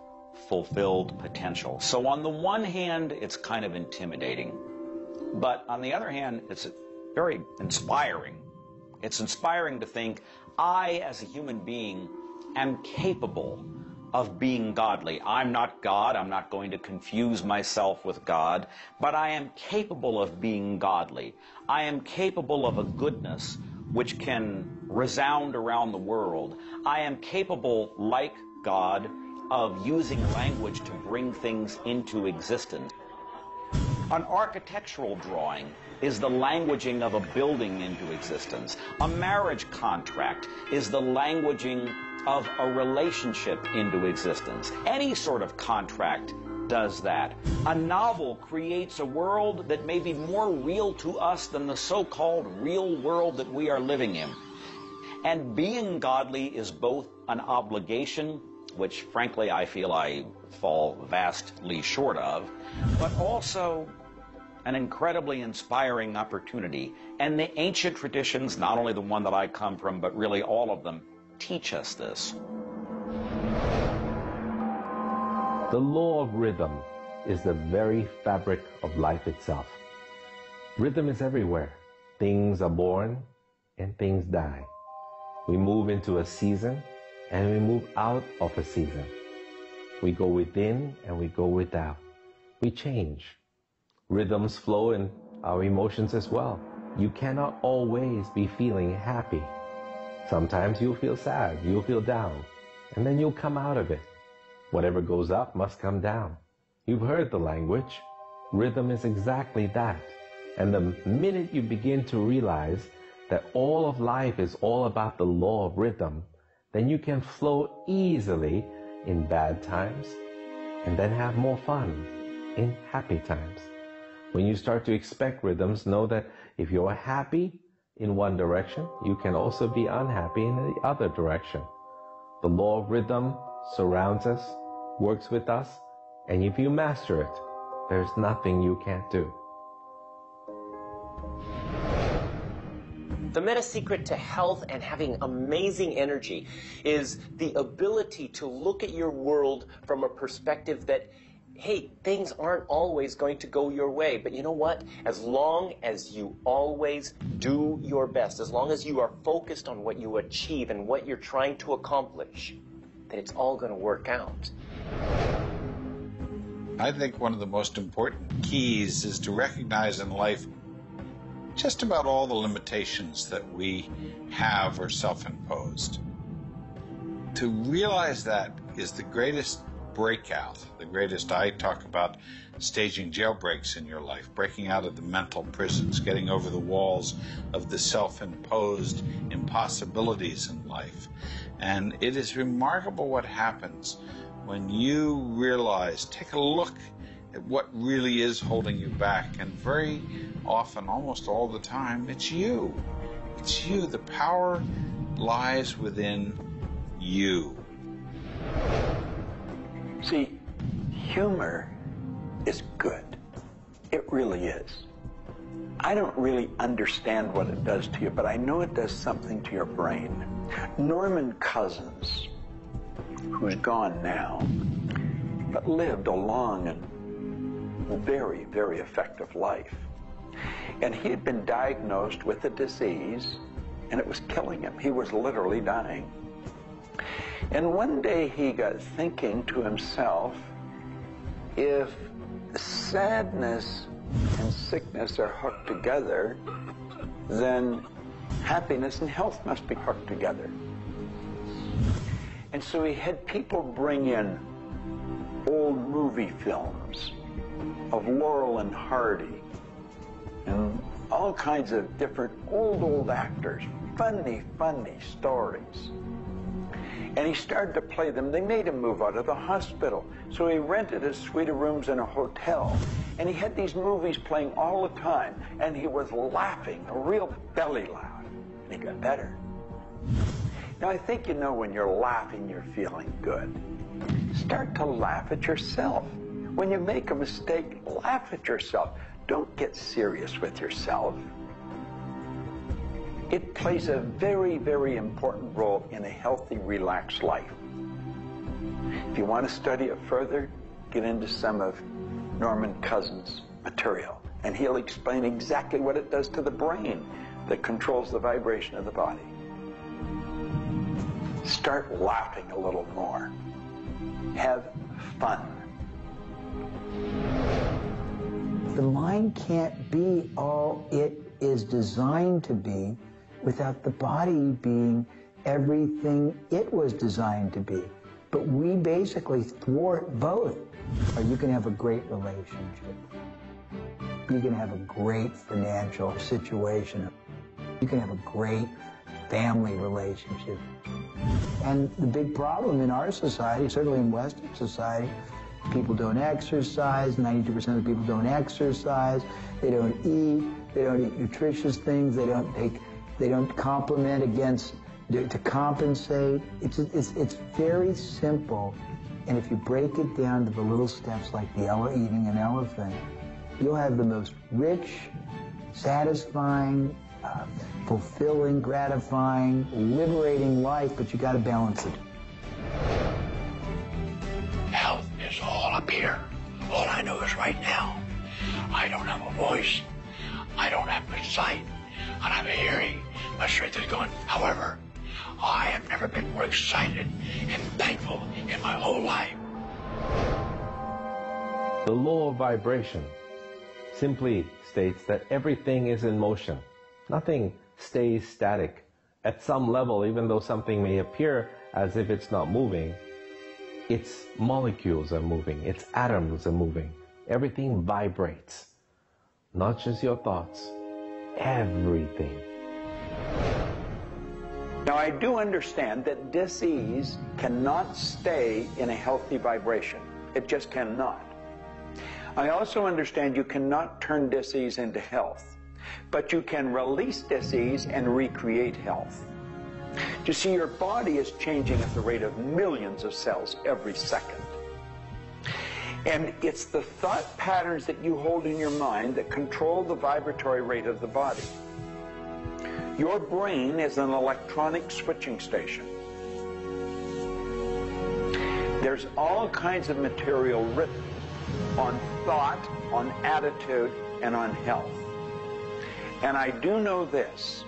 [SPEAKER 9] fulfilled potential? So on the one hand, it's kind of intimidating. But on the other hand, it's very inspiring. It's inspiring to think, I, as a human being, am capable of being godly. I'm not God. I'm not going to confuse myself with God, but I am capable of being godly. I am capable of a goodness which can resound around the world. I am capable, like God, of using language to bring things into existence. An architectural drawing is the languaging of a building into existence. A marriage contract is the languaging of a relationship into existence. Any sort of contract does that. A novel creates a world that may be more real to us than the so-called real world that we are living in. And being godly is both an obligation, which frankly I feel I fall vastly short of, but also an incredibly inspiring opportunity. And the ancient traditions, not only the one that I come from, but really all of them, teach us this.
[SPEAKER 15] The law of rhythm is the very fabric of life itself. Rhythm is everywhere. Things are born and things die. We move into a season and we move out of a season. We go within and we go without. We change. Rhythms flow in our emotions as well. You cannot always be feeling happy. Sometimes you'll feel sad, you'll feel down, and then you'll come out of it. Whatever goes up must come down. You've heard the language. Rhythm is exactly that. And the minute you begin to realize that all of life is all about the law of rhythm, then you can flow easily in bad times and then have more fun in happy times. When you start to expect rhythms, know that if you're happy in one direction, you can also be unhappy in the other direction. The law of rhythm surrounds us, works with us, and if you master it, there's nothing you can't do.
[SPEAKER 13] The meta secret to health and having amazing energy is the ability to look at your world from a perspective that, hey, things aren't always going to go your way. But you know what? As long as you always do your best, as long as you are focused on what you achieve and what you're trying to accomplish, then it's all going to work out.
[SPEAKER 14] I think one of the most important keys is to recognize in life just about all the limitations that we have are self-imposed. To realize that is the greatest breakout, the greatest. I talk about staging jailbreaks in your life, breaking out of the mental prisons, getting over the walls of the self-imposed impossibilities in life. And it is remarkable what happens when you realize, take a look at what really is holding you back. And very often, almost all the time, it's you. It's you. The power lies within you.
[SPEAKER 4] See, humor is good. It really is. I don't really understand what it does to you, but I know it does something to your brain. Norman Cousins, who's gone now, but lived a long and very, very effective life. And he had been diagnosed with a disease, and it was killing him. He was literally dying. And one day he got thinking to himself, if sadness and sickness are hooked together, then happiness and health must be hooked together. And so he had people bring in old movie films of Laurel and Hardy and all kinds of different old actors, funny stories. And he started to play them. They made him move out of the hospital. So he rented a suite of rooms in a hotel. And he had these movies playing all the time. And he was laughing, a real belly laugh. And he got better. Now, I think you know when you're laughing, you're feeling good. Start to laugh at yourself. When you make a mistake, laugh at yourself. Don't get serious with yourself. It plays a very, very important role in a healthy, relaxed life. If you want to study it further, get into some of Norman Cousins' material, and he'll explain exactly what it does to the brain that controls the vibration of the body. Start laughing a little more. Have fun.
[SPEAKER 10] The mind can't be all it is designed to be without the body being everything it was designed to be. But we basically thwart both. Or you can have a great relationship. You can have a great financial situation. You can have a great family relationship. And the big problem in our society, certainly in Western society, people don't exercise, 92% of the people don't exercise, they don't eat nutritious things, they don't complement to compensate. It's very simple, and if you break it down to the little steps like eating an elephant, you'll have the most rich, satisfying, fulfilling, gratifying, liberating life, but you got to balance it.
[SPEAKER 16] Health is all up here. All I know is right now. I don't have a voice. I don't have good sight. I don't have a hearing. My strength is gone. However, I have never been more excited and thankful in my whole life.
[SPEAKER 15] The law of vibration simply states that everything is in motion. Nothing stays static. At some level, even though something may appear as if it's not moving, its molecules are moving, its atoms are moving. Everything vibrates. Not just your thoughts, everything.
[SPEAKER 4] Now, I do understand that disease cannot stay in a healthy vibration. It just cannot. I also understand you cannot turn disease into health, but you can release disease and recreate health. You see, your body is changing at the rate of millions of cells every second. And it's the thought patterns that you hold in your mind that control the vibratory rate of the body. Your brain is an electronic switching station. There's all kinds of material written on thought, on attitude, and on health. And I do know this.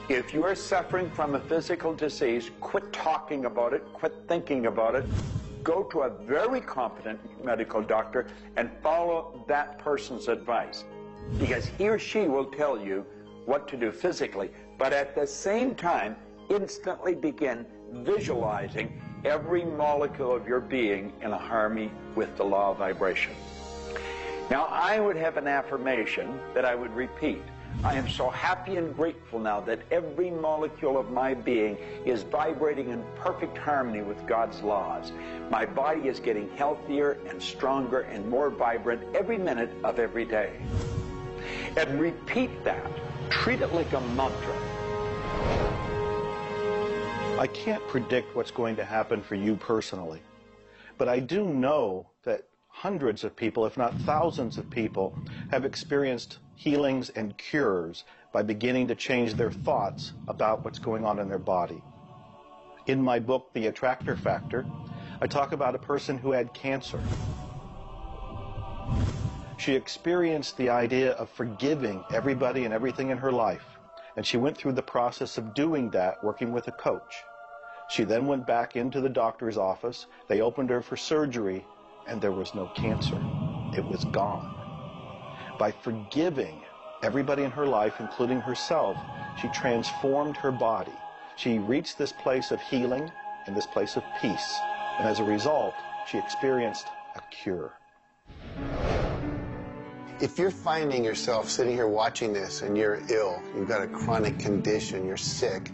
[SPEAKER 4] If you are suffering from a physical disease, quit talking about it, quit thinking about it. Go to a very competent medical doctor and follow that person's advice, because he or she will tell you what to do physically, but at the same time, instantly begin visualizing every molecule of your being in a harmony with the law of vibration. Now, I would have an affirmation that I would repeat. I am so happy and grateful now that every molecule of my being is vibrating in perfect harmony with God's laws. My body is getting healthier and stronger and more vibrant every minute of every day. And repeat that. Treat it like a mantra.
[SPEAKER 5] I can't predict what's going to happen for you personally, but I do know that hundreds of people, if not thousands of people, have experienced healings and cures by beginning to change their thoughts about what's going on in their body. In my book, The Attractor Factor, I talk about a person who had cancer. She experienced the idea of forgiving everybody and everything in her life, and she went through the process of doing that working with a coach. She then went back into the doctor's office. They opened her for surgery, and there was no cancer. It was gone. By forgiving everybody in her life, including herself, she transformed her body. She reached this place of healing and this place of peace. And as a result, she experienced a cure.
[SPEAKER 7] If you're finding yourself sitting here watching this and you're ill, you've got a chronic condition, you're sick,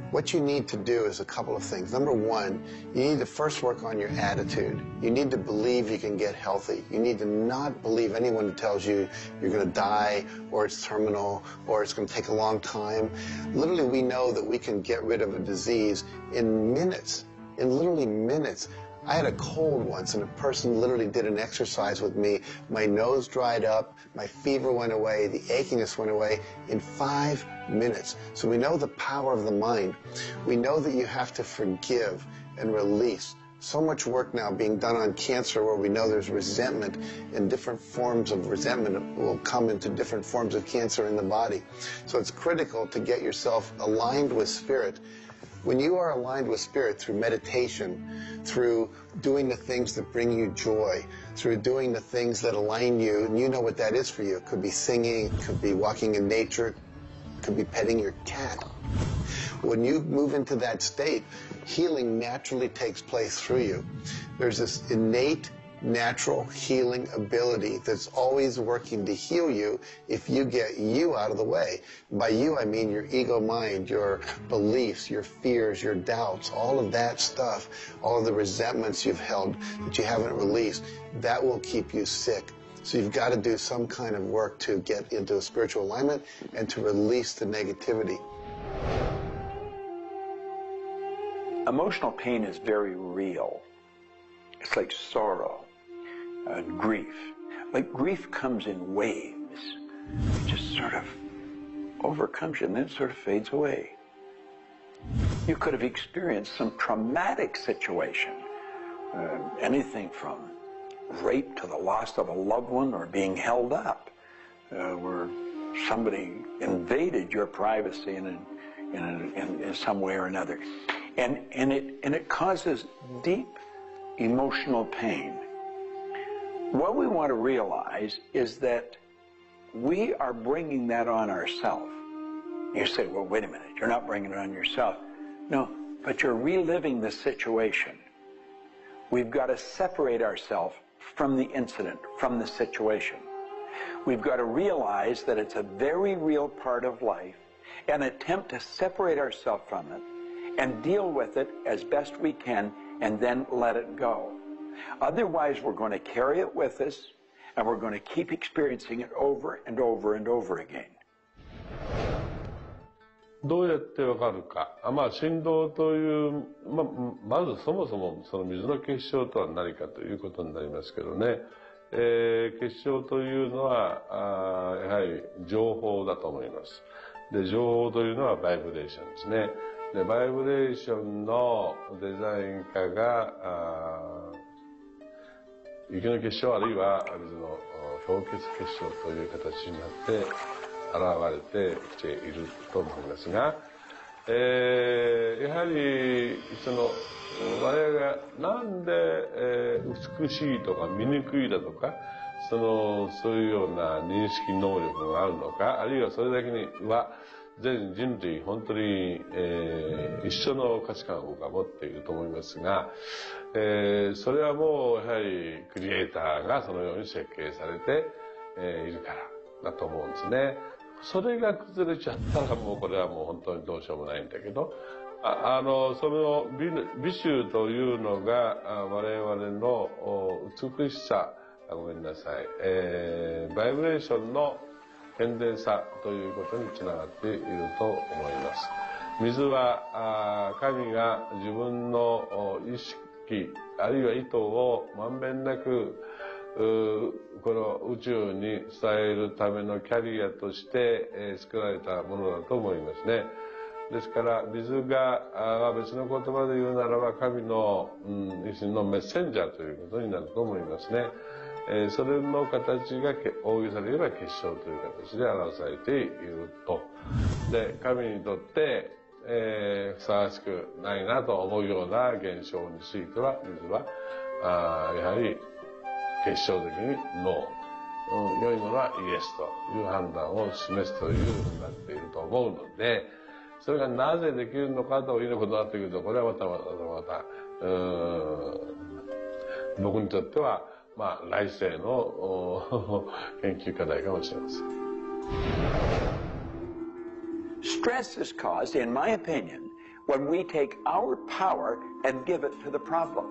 [SPEAKER 7] what you need to do is a couple of things. Number one, you need to first work on your attitude. You need to believe you can get healthy. You need to not believe anyone who tells you you're going to die, or it's terminal, or it's going to take a long time. Literally, we know that we can get rid of a disease in minutes, in literally minutes. I had a cold once, and a person literally did an exercise with me. My nose dried up, my fever went away, the achiness went away in 5 minutes. So we know the power of the mind. We know that you have to forgive and release. So much work now being done on cancer where we know there's resentment, and different forms of resentment will come into different forms of cancer in the body. So it's critical to get yourself aligned with spirit. When you are aligned with spirit through meditation, through doing the things that bring you joy, through doing the things that align you, and you know what that is for you. It could be singing, it could be walking in nature, it could be petting your cat. When you move into that state, healing naturally takes place through you. There's this innate, natural healing ability that's always working to heal you if you get you out of the way. By you, I mean your ego mind, your beliefs, your fears, your doubts, all of that stuff, all of the resentments you've held that you haven't released, that will keep you sick. So you've got to do some kind of work to get into a spiritual alignment and to release the negativity.
[SPEAKER 4] Emotional pain is very real. It's like sorrow. Grief. Like grief comes in waves. It just sort of overcomes you and then it sort of fades away. You could have experienced some traumatic situation. Anything from rape to the loss of a loved one or being held up. Where somebody invaded your privacy in some way or another. And it causes deep emotional pain. What we want to realize is that we are bringing that on ourselves. You say, well, wait a minute, you're not bringing it on yourself. No, but you're reliving the situation. We've got to separate ourselves from the incident, from the situation. We've got to realize that it's a very real part of life and attempt to separate ourselves from it and deal with it as best we can and then let it go. Otherwise, we're going to carry it with us, and we're going to keep experiencing it over and over and over again.
[SPEAKER 17] どうやってわかるか。振動という、まずそもそもその水の結晶とは何かということになりますけどね。結晶というのは、やはり情報だと思います。で、情報というのはバイブレーションですね。で、バイブレーションのデザイン家が、雪の結晶あるいは水の氷結結晶という形になって現れてきていると思いますが、やはり我々がなんで、美しいとか醜いだとかそういうような認識能力があるのか、あるいはそれだけには全人類本当に、一緒の価値観を僕は持っていると思いますが、それはもうやはりクリエイターがそのように設計されて、いるからだと思うんですね。それが崩れちゃったらもうこれはもう本当にどうしようもないんだけど、その美醜というのが我々の美しさ、ごめんなさい、バイブレーションの健全さということにつながっていると思います。水は神が自分の意識あるいは意図をまんべんなくこの宇宙に伝えるためのキャリアとして、作られたものだと思いますね。ですから水が別の言葉で言うならば神の、一種のメッセンジャーということになると思いますね。それの形が大げさで言えば結晶という形で表されていると。で、神にとって、ふさわしくないなと思うような現象については水はやはり結晶的にノー、良いものはイエスという判断を示すというふうになっていると思うので、それがなぜできるのかということになってくると、これはまた僕にとっては来世の研究課題かもしれません。
[SPEAKER 4] Stress is caused, in my opinion, when we take our power and give it to the problem.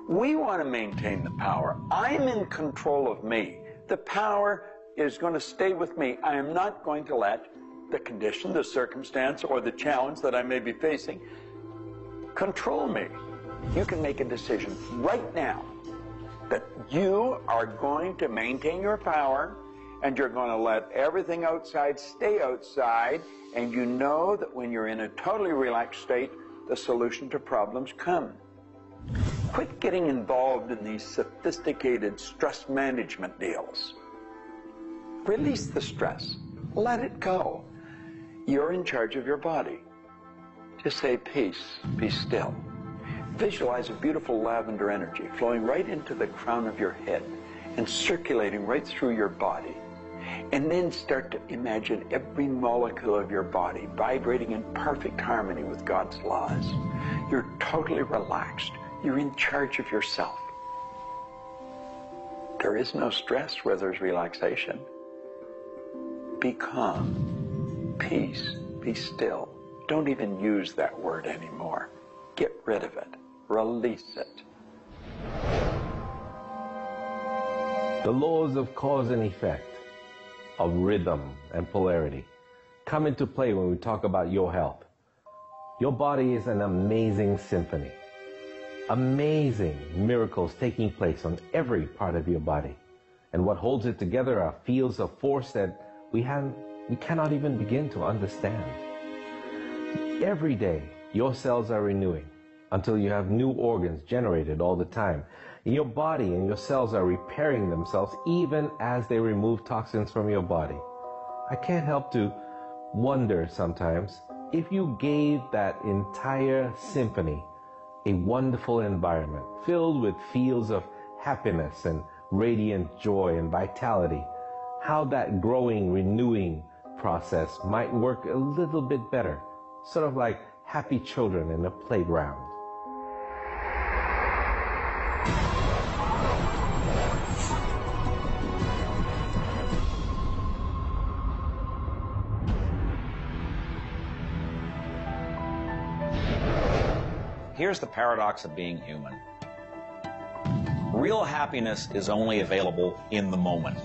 [SPEAKER 4] We want to maintain the power. I'm in control of me. The power is going to stay with me. I am not going to let the condition, the circumstance, or the challenge that I may be facing control me. You can make a decision right now that you are going to maintain your power and you're going to let everything outside stay outside, and you know that when you're in a totally relaxed state, the solution to problems come. Quit getting involved in these sophisticated stress management deals. Release the stress. Let it go. You're in charge of your body. Just say peace, be still. Visualize a beautiful lavender energy flowing right into the crown of your head and circulating right through your body. And then start to imagine every molecule of your body vibrating in perfect harmony with God's laws. You're totally relaxed. You're in charge of yourself. There is no stress where there's relaxation. Be calm, peace, be still. Don't even use that word anymore. Get rid of it. Release it.
[SPEAKER 15] The laws of cause and effect, of rhythm and polarity, come into play when we talk about your health. Your body is an amazing symphony. Amazing miracles taking place on every part of your body. And what holds it together are fields of force that we cannot even begin to understand. Every day, your cells are renewing until you have new organs generated all the time. And your body and your cells are repairing themselves even as they remove toxins from your body. I can't help to wonder sometimes if you gave that entire symphony a wonderful environment filled with fields of happiness and radiant joy and vitality, how that growing, renewing process might work a little bit better, sort of like happy children in a playground.
[SPEAKER 9] Here's the paradox of being human. Real happiness is only available in the moment.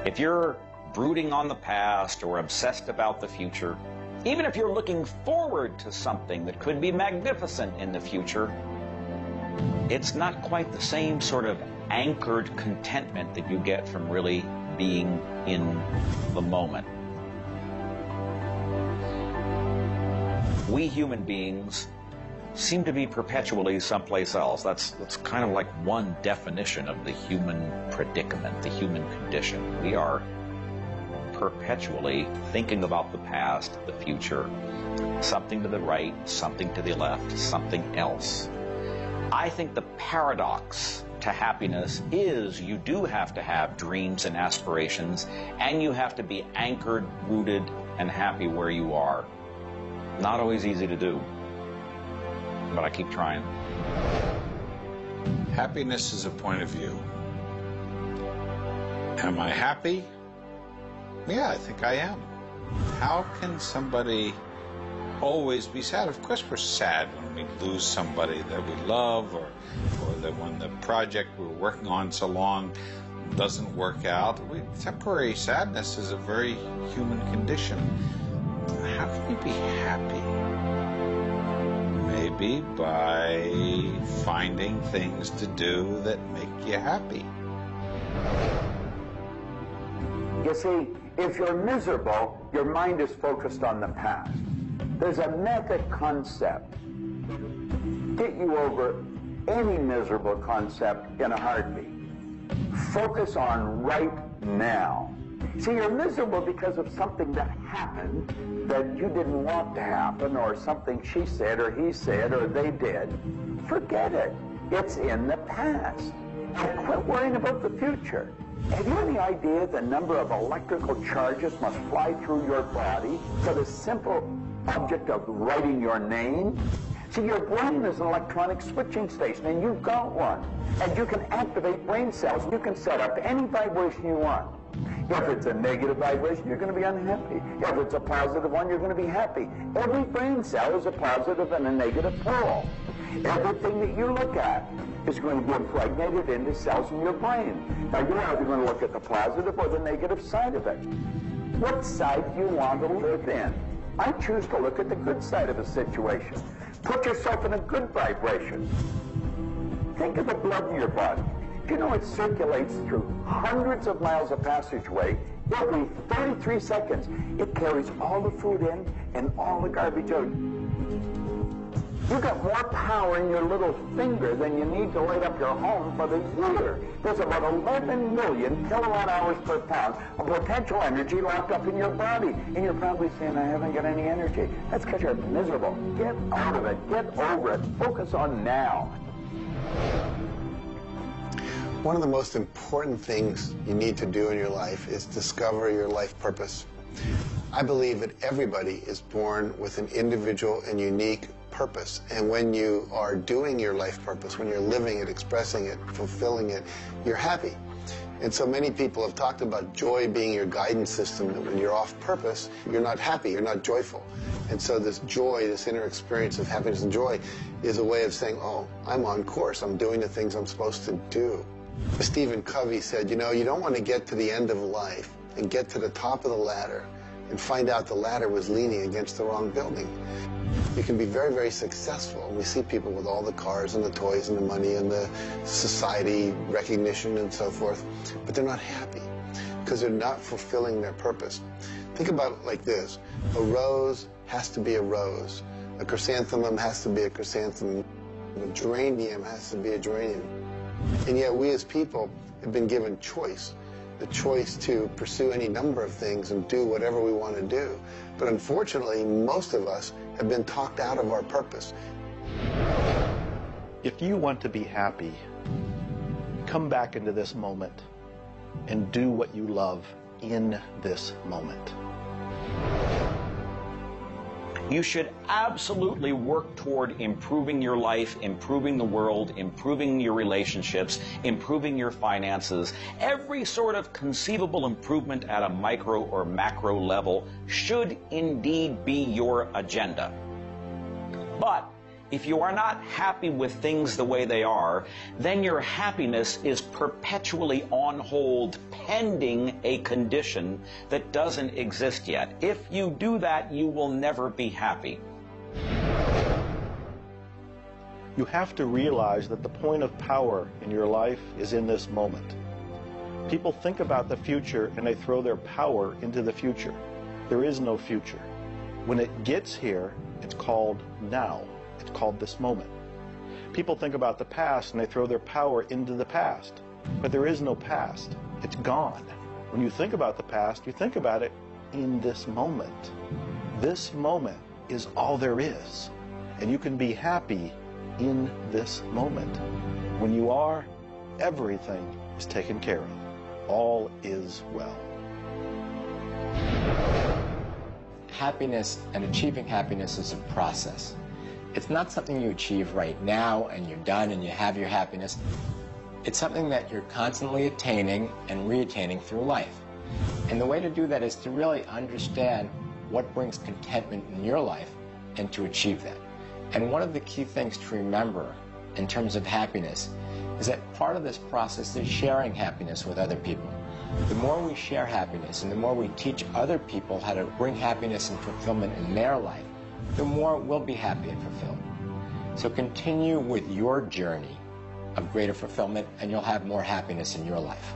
[SPEAKER 9] If you're brooding on the past or obsessed about the future, even if you're looking forward to something that could be magnificent in the future, it's not quite the same sort of anchored contentment that you get from really being in the moment. We human beings seem to be perpetually someplace else. That's kind of like one definition of the human predicament, the human condition. We are perpetually thinking about the past, the future, something to the right, something to the left, something else. I think the paradox to happiness is you do have to have dreams and aspirations, and you have to be anchored, rooted, and happy where you are. Not always easy to do, but I keep trying.
[SPEAKER 14] Happiness is a point of view. Am I happy? Yeah, I think I am. How can somebody always be sad? Of course we're sad when we lose somebody that we love, or that when the project we're working on so long doesn't work out. Temporary sadness is a very human condition. How can you be happy? Maybe by finding things to do that make you happy.
[SPEAKER 4] You see, if you're miserable, your mind is focused on the past. There's a method concept. Get you over any miserable concept in a heartbeat. Focus on right now. See, you're miserable because of something that happened that you didn't want to happen, or something she said, or he said, or they did. Forget it. It's in the past. And quit worrying about the future. Have you any idea the number of electrical charges must fly through your body for the simple object of writing your name? See, your brain is an electronic switching station, and you've got one. And you can activate brain cells. You can set up any vibration you want. If it's a negative vibration, you're going to be unhappy. If it's a positive one, you're going to be happy. Every brain cell is a positive and a negative pole. Everything that you look at is going to be impregnated into cells in your brain. Now, you're either going to look at the positive or the negative side of it. What side do you want to live in? I choose to look at the good side of a situation. Put yourself in a good vibration. Think of the blood in your body. Do you know it circulates through hundreds of miles of passageway every 33 seconds? It carries all the food in and all the garbage out. You've got more power in your little finger than you need to light up your home for the year. There's about 11 million kilowatt hours per pound of potential energy locked up in your body. And you're probably saying, I haven't got any energy. That's because you're miserable. Get out of it. Get over it. Focus on now.
[SPEAKER 7] One of the most important things you need to do in your life is discover your life purpose. I believe that everybody is born with an individual and unique purpose. And when you are doing your life purpose, when you're living it, expressing it, fulfilling it, you're happy. And so many people have talked about joy being your guidance system, that when you're off purpose, you're not happy, you're not joyful. And so this joy, this inner experience of happiness and joy is a way of saying, oh, I'm on course, I'm doing the things I'm supposed to do. Stephen Covey said, you know, you don't want to get to the end of life and get to the top of the ladder and find out the ladder was leaning against the wrong building. You can be very, very successful. And we see people with all the cars and the toys and the money and the society recognition and so forth, but they're not happy because they're not fulfilling their purpose. Think about it like this. A rose has to be a rose. A chrysanthemum has to be a chrysanthemum. A geranium has to be a geranium. And yet we as people have been given choice, the choice to pursue any number of things and do whatever we want to do. But unfortunately, most of us have been talked out of our purpose.
[SPEAKER 5] If you want to be happy, come back into this moment and do what you love in this moment.
[SPEAKER 9] You should absolutely work toward improving your life, improving the world, improving your relationships, improving your finances. Every sort of conceivable improvement at a micro or macro level should indeed be your agenda. But if you are not happy with things the way they are, then your happiness is perpetually on hold pending a condition that doesn't exist yet. If you do that, you will never be happy.
[SPEAKER 5] You have to realize that the point of power in your life is in this moment. People think about the future and they throw their power into the future. There is no future. When it gets here, it's called now. It's called this moment. People think about the past and they throw their power into the past. But there is no past. It's gone. When you think about the past, you think about it in this moment. This moment is all there is. And you can be happy in this moment. When you are, everything is taken care of. All is well.
[SPEAKER 12] Happiness and achieving happiness is a process. It's not something you achieve right now and you're done and you have your happiness. It's something that you're constantly attaining and re-attaining through life. And the way to do that is to really understand what brings contentment in your life and to achieve that. And one of the key things to remember in terms of happiness is that part of this process is sharing happiness with other people. The more we share happiness and the more we teach other people how to bring happiness and fulfillment in their life, the more we'll be happy and fulfilled. So continue with your journey of greater fulfillment, and you'll have more happiness in your life.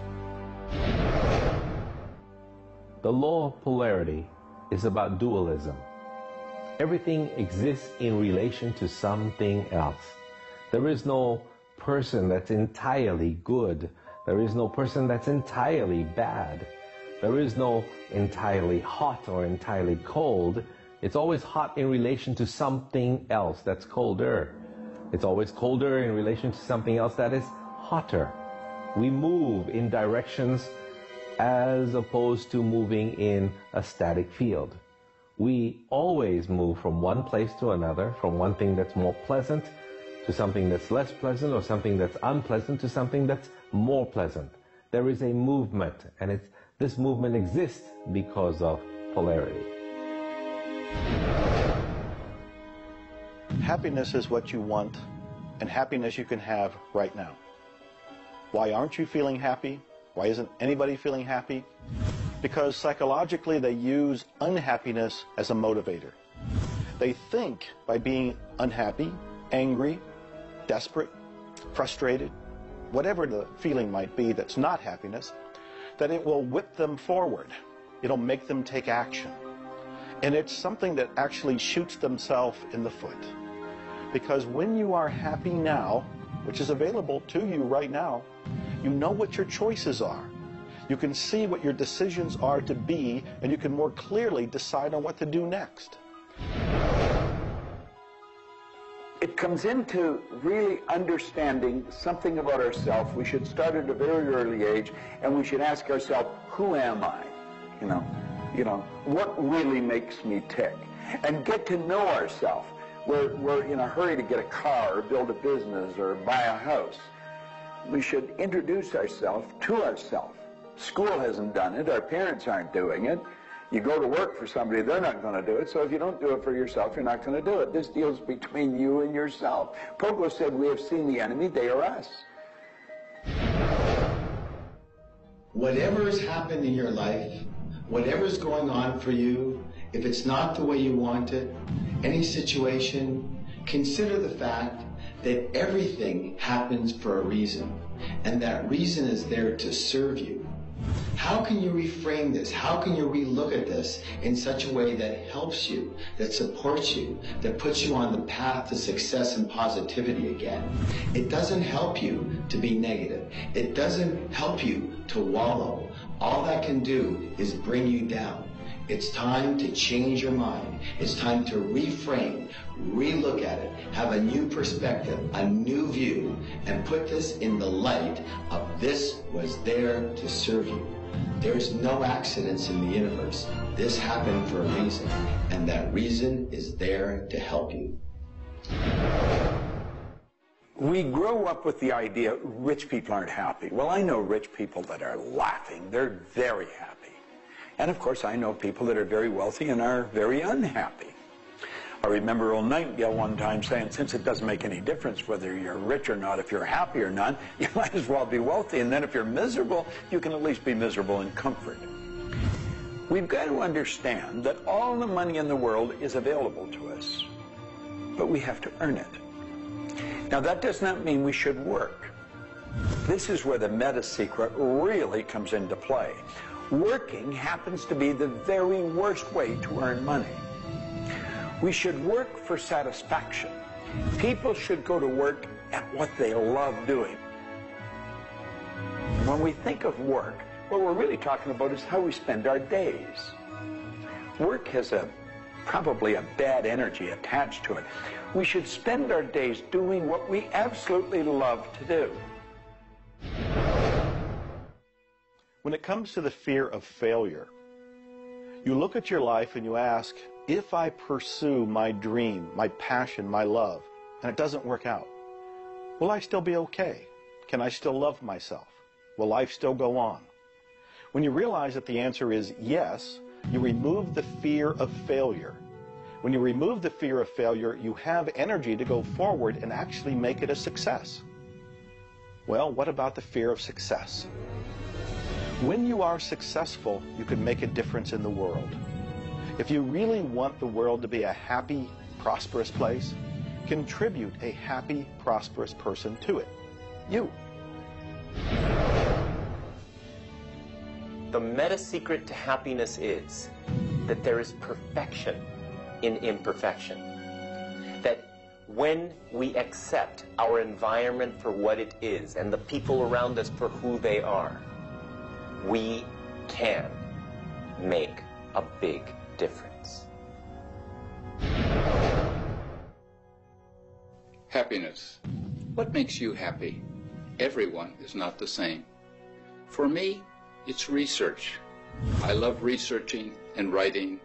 [SPEAKER 15] The law of polarity is about dualism. Everything exists in relation to something else. There is no person that's entirely good. There is no person that's entirely bad. There is no entirely hot or entirely cold. It's always hot in relation to something else that's colder. It's always colder in relation to something else that is hotter. We move in directions as opposed to moving in a static field. We always move from one place to another, from one thing that's more pleasant to something that's less pleasant, or something that's unpleasant to something that's more pleasant. There is a movement, and this movement exists because of polarity.
[SPEAKER 5] Happiness is what you want, and happiness you can have right now. Why aren't you feeling happy? Why isn't anybody feeling happy? Because psychologically they use unhappiness as a motivator. They think by being unhappy, angry, desperate, frustrated, whatever the feeling might be that's not happiness, that it will whip them forward. It'll make them take action. And it's something that actually shoots themselves in the foot. Because when you are happy now, which is available to you right now, you know what your choices are. You can see what your decisions are to be, and you can more clearly decide on what to do next.
[SPEAKER 4] It comes into really understanding something about ourselves. We should start at a very early age, and we should ask ourselves, who am I? You know, what really makes me tick? And get to know ourselves. We're in a hurry to get a car or build a business or buy a house. We should introduce ourselves to ourselves. School hasn't done it. Our parents aren't doing it. You go to work for somebody, they're not going to do it. So if you don't do it for yourself, you're not going to do it. This deals between you and yourself. Pogo said, we have seen the enemy, they are us.
[SPEAKER 8] Whatever has happened in your life, whatever's going on for you, if it's not the way you want it, any situation, consider the fact that everything happens for a reason, and that reason is there to serve you. How can you reframe this? How can you relook at this in such a way that helps you, that supports you, that puts you on the path to success and positivity again? It doesn't help you to be negative. It doesn't help you to wallow. All that can do is bring you down. It's time to change your mind. It's time to reframe, relook at it, have a new perspective, a new view, and put this in the light of this was there to serve you. There's no accidents in the universe. This happened for a reason, and that reason is there to help you.
[SPEAKER 4] We grow up with the idea rich people aren't happy. Well, I know rich people that are laughing. They're very happy. And of course, I know people that are very wealthy and are very unhappy. I remember Earl Nightingale one time saying, since it doesn't make any difference whether you're rich or not, if you're happy or not, you might as well be wealthy. And then if you're miserable, you can at least be miserable in comfort. We've got to understand that all the money in the world is available to us, but we have to earn it. Now, that does not mean we should work. This is where the meta-secret really comes into play. Working happens to be the very worst way to earn money. We should work for satisfaction. People should go to work at what they love doing. When we think of work, what we're really talking about is how we spend our days. Work has probably a bad energy attached to it. We should spend our days doing what we absolutely love to do.
[SPEAKER 5] When it comes to the fear of failure, you look at your life and you ask, if I pursue my dream, my passion, my love, and it doesn't work out, will I still be okay? Can I still love myself? Will life still go on? When you realize that the answer is yes, you remove the fear of failure. When you remove the fear of failure, you have energy to go forward and actually make it a success. Well, what about the fear of success? When you are successful, you can make a difference in the world. If you really want the world to be a happy, prosperous place, Contribute a happy, prosperous person to it. You.
[SPEAKER 13] The meta secret to happiness is that there is perfection in imperfection. That when we accept our environment for what it is and the people around us for who they are, we can make a big difference.
[SPEAKER 18] Happiness. What makes you happy? Everyone is not the same. For me, it's research. I love researching and writing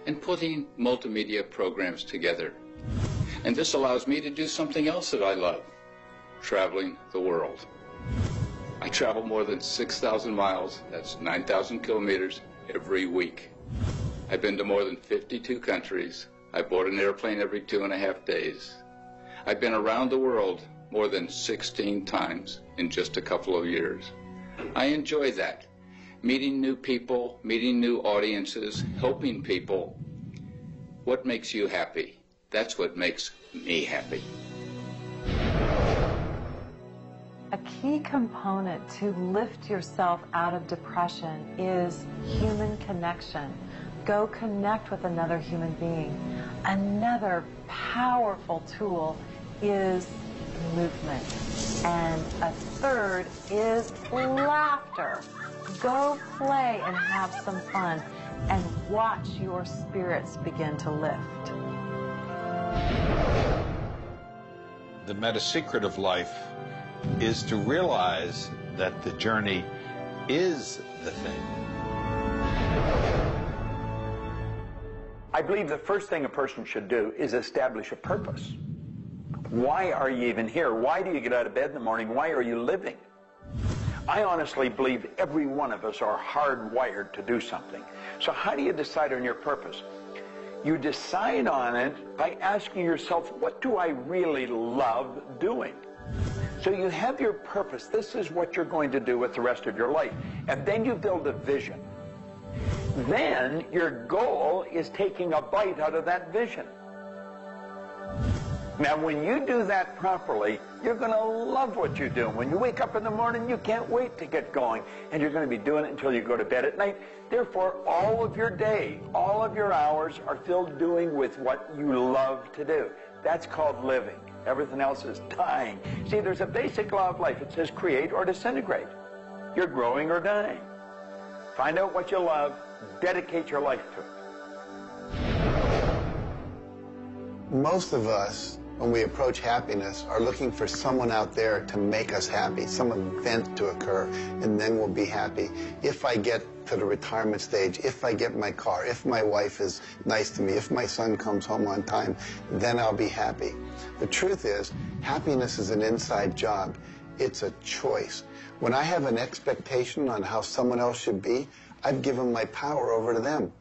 [SPEAKER 18] and putting multimedia programs together. And this allows me to do something else that I love, traveling the world. I travel more than 6,000 miles, that's 9,000 kilometers, every week. I've been to more than 52 countries. I board an airplane every 2.5 days. I've been around the world more than 16 times in just a couple of years. I enjoy that. Meeting new people, meeting new audiences, helping people. What makes you happy? That's what makes me happy.
[SPEAKER 6] A key component to lift yourself out of depression is human connection. Go connect with another human being. Another powerful tool is movement. And a third is laughter. Go play and have some fun and watch your spirits begin to lift.
[SPEAKER 14] The meta secret of life is to realize that the journey is the thing.
[SPEAKER 4] I believe the first thing a person should do is establish a purpose. Why are you even here? Why do you get out of bed in the morning? Why are you living? I honestly believe every one of us are hardwired to do something. So how do you decide on your purpose? You decide on it by asking yourself, what do I really love doing? So you have your purpose. This is what you're going to do with the rest of your life. And then you build a vision. Then your goal is taking a bite out of that vision. Now, when you do that properly, you're going to love what you do. When you wake up in the morning, you can't wait to get going. And you're going to be doing it until you go to bed at night. Therefore, all of your day, all of your hours are filled doing with what you love to do. That's called living. Everything else is dying. See, there's a basic law of life. It says create or disintegrate. You're growing or dying. Find out what you love. Dedicate your life to it.
[SPEAKER 7] Most of us, when we approach happiness, are looking for someone out there to make us happy, some event to occur, and then we'll be happy. If I get to the retirement stage, if I get my car, if my wife is nice to me, if my son comes home on time, then I'll be happy. The truth is, happiness is an inside job. It's a choice. When I have an expectation on how someone else should be, I've given my power over to them.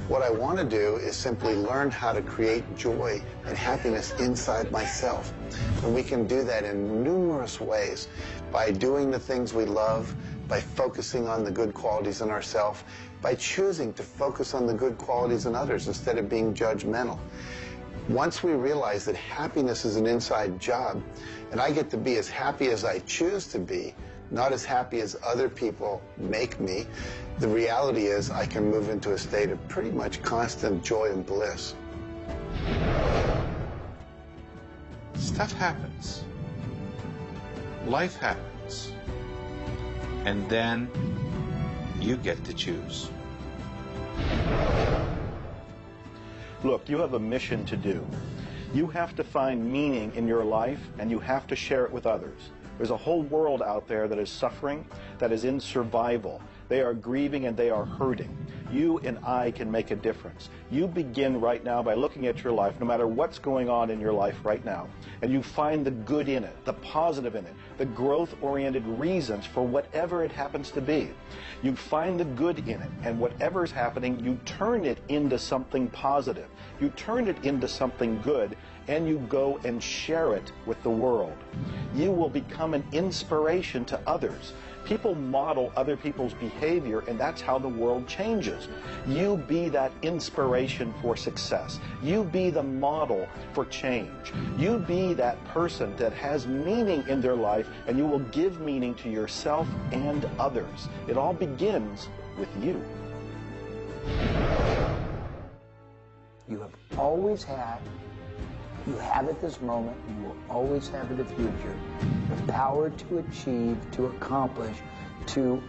[SPEAKER 7] What I want to do is simply learn how to create joy and happiness inside myself. And we can do that in numerous ways, by doing the things we love, by focusing on the good qualities in ourselves, by choosing to focus on the good qualities in others instead of being judgmental. Once we realize that happiness is an inside job, and I get to be as happy as I choose to be, not as happy as other people make me, the reality is I can move into a state of pretty much constant joy and bliss.
[SPEAKER 14] Stuff happens. Life happens. And then you get to choose.
[SPEAKER 5] Look, you have a mission to do. You have to find meaning in your life, and you have to share it with others. There's a whole world out there that is suffering, that is in survival. They are grieving and they are hurting. You and I can make a difference. You begin right now by looking at your life, no matter what's going on in your life right now, and you find the good in it, the positive in it, the growth-oriented reasons for whatever it happens to be. You find the good in it, and whatever is happening, you turn it into something positive. You turn it into something good, and you go and share it with the world. You will become an inspiration to others. People model other people's behavior, and that's how the world changes. You be that inspiration for success. You be the model for change. You be that person that has meaning in their life, and you will give meaning to yourself and others. It all begins with you.
[SPEAKER 10] You have always had, you have at this moment, you will always have in the future, the power to achieve, to accomplish, to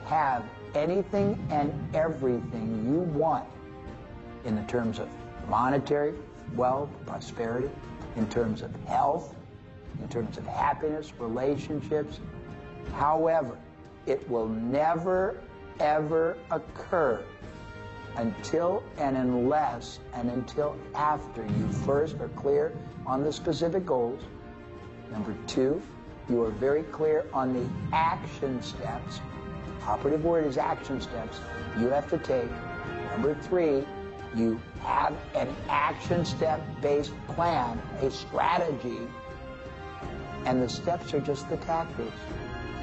[SPEAKER 10] have anything and everything you want in the terms of monetary wealth, prosperity, in terms of health, in terms of happiness, relationships. However, it will never, ever occur until and unless and until after you first are clear on the specific goals. Number two, you are very clear on the action steps. Operative word is action steps you have to take. Number three, you have an action step-based plan, a strategy, and the steps are just the tactics.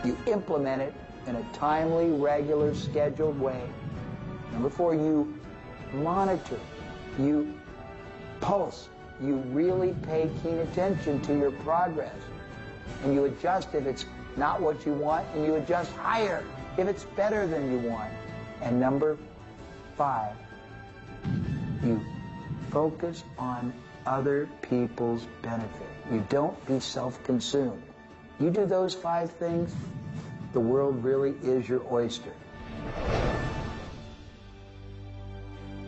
[SPEAKER 10] You implement it in a timely, regular, scheduled way. Number four, you monitor, you pulse, you really pay keen attention to your progress. And you adjust if it's not what you want, and you adjust higher if it's better than you want. And number five, you focus on other people's benefit. You don't be self-consumed. You do those five things, the world really is your oyster.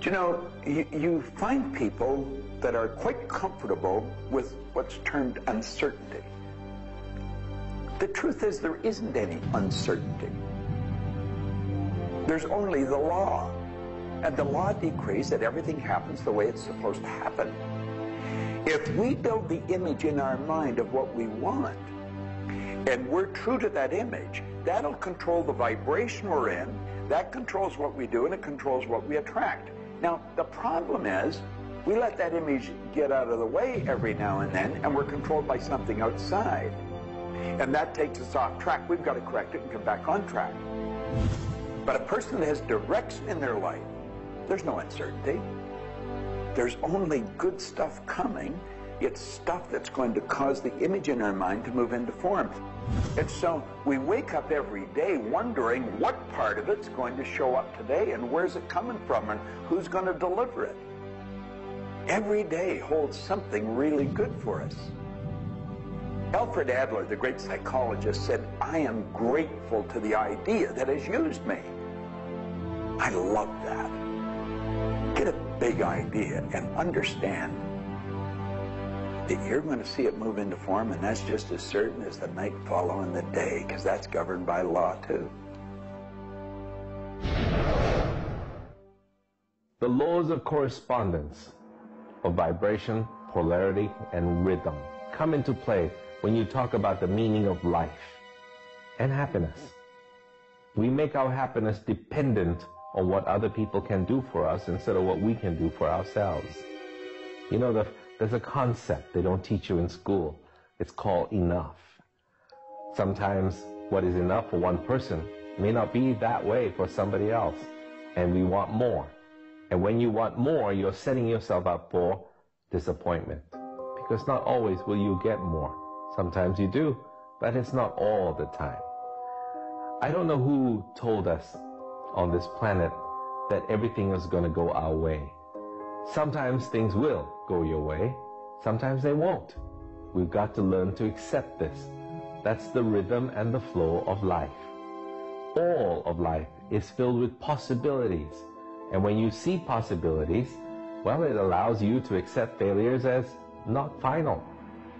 [SPEAKER 4] You know, you find people that are quite comfortable with what's termed uncertainty. The truth is there isn't any uncertainty. There's only the law. And the law decrees that everything happens the way it's supposed to happen. If we build the image in our mind of what we want, and we're true to that image, that'll control the vibration we're in, that controls what we do, and it controls what we attract. Now, the problem is, we let that image get out of the way every now and then, and we're controlled by something outside. And that takes us off track. We've got to correct it and come back on track. But a person that has direction in their life, there's no uncertainty. There's only good stuff coming. It's stuff that's going to cause the image in our mind to move into form. And so we wake up every day wondering what part of it's going to show up today and where's it coming from and who's going to deliver it. Every day holds something really good for us. Alfred Adler, the great psychologist, said, "I am grateful to the idea that has used me." I love that. Get a big idea and understand that you're going to see it move into form, and that's just as certain as the night following the day, because that's governed by law too.
[SPEAKER 15] The laws of correspondence, of vibration, polarity, and rhythm come into play when you talk about the meaning of life and happiness. We make our happiness dependent on what other people can do for us instead of what we can do for ourselves. You know, there's a concept they don't teach you in school. It's called enough. Sometimes what is enough for one person may not be that way for somebody else, and we want more. And when you want more, you're setting yourself up for disappointment, because not always will you get more. Sometimes you do, but it's not all the time. I don't know who told us on this planet that everything is going to go our way. Sometimes things will go your way, sometimes they won't. We've got to learn to accept this. That's the rhythm and the flow of life. All of life is filled with possibilities. And when you see possibilities, well, it allows you to accept failures as not final.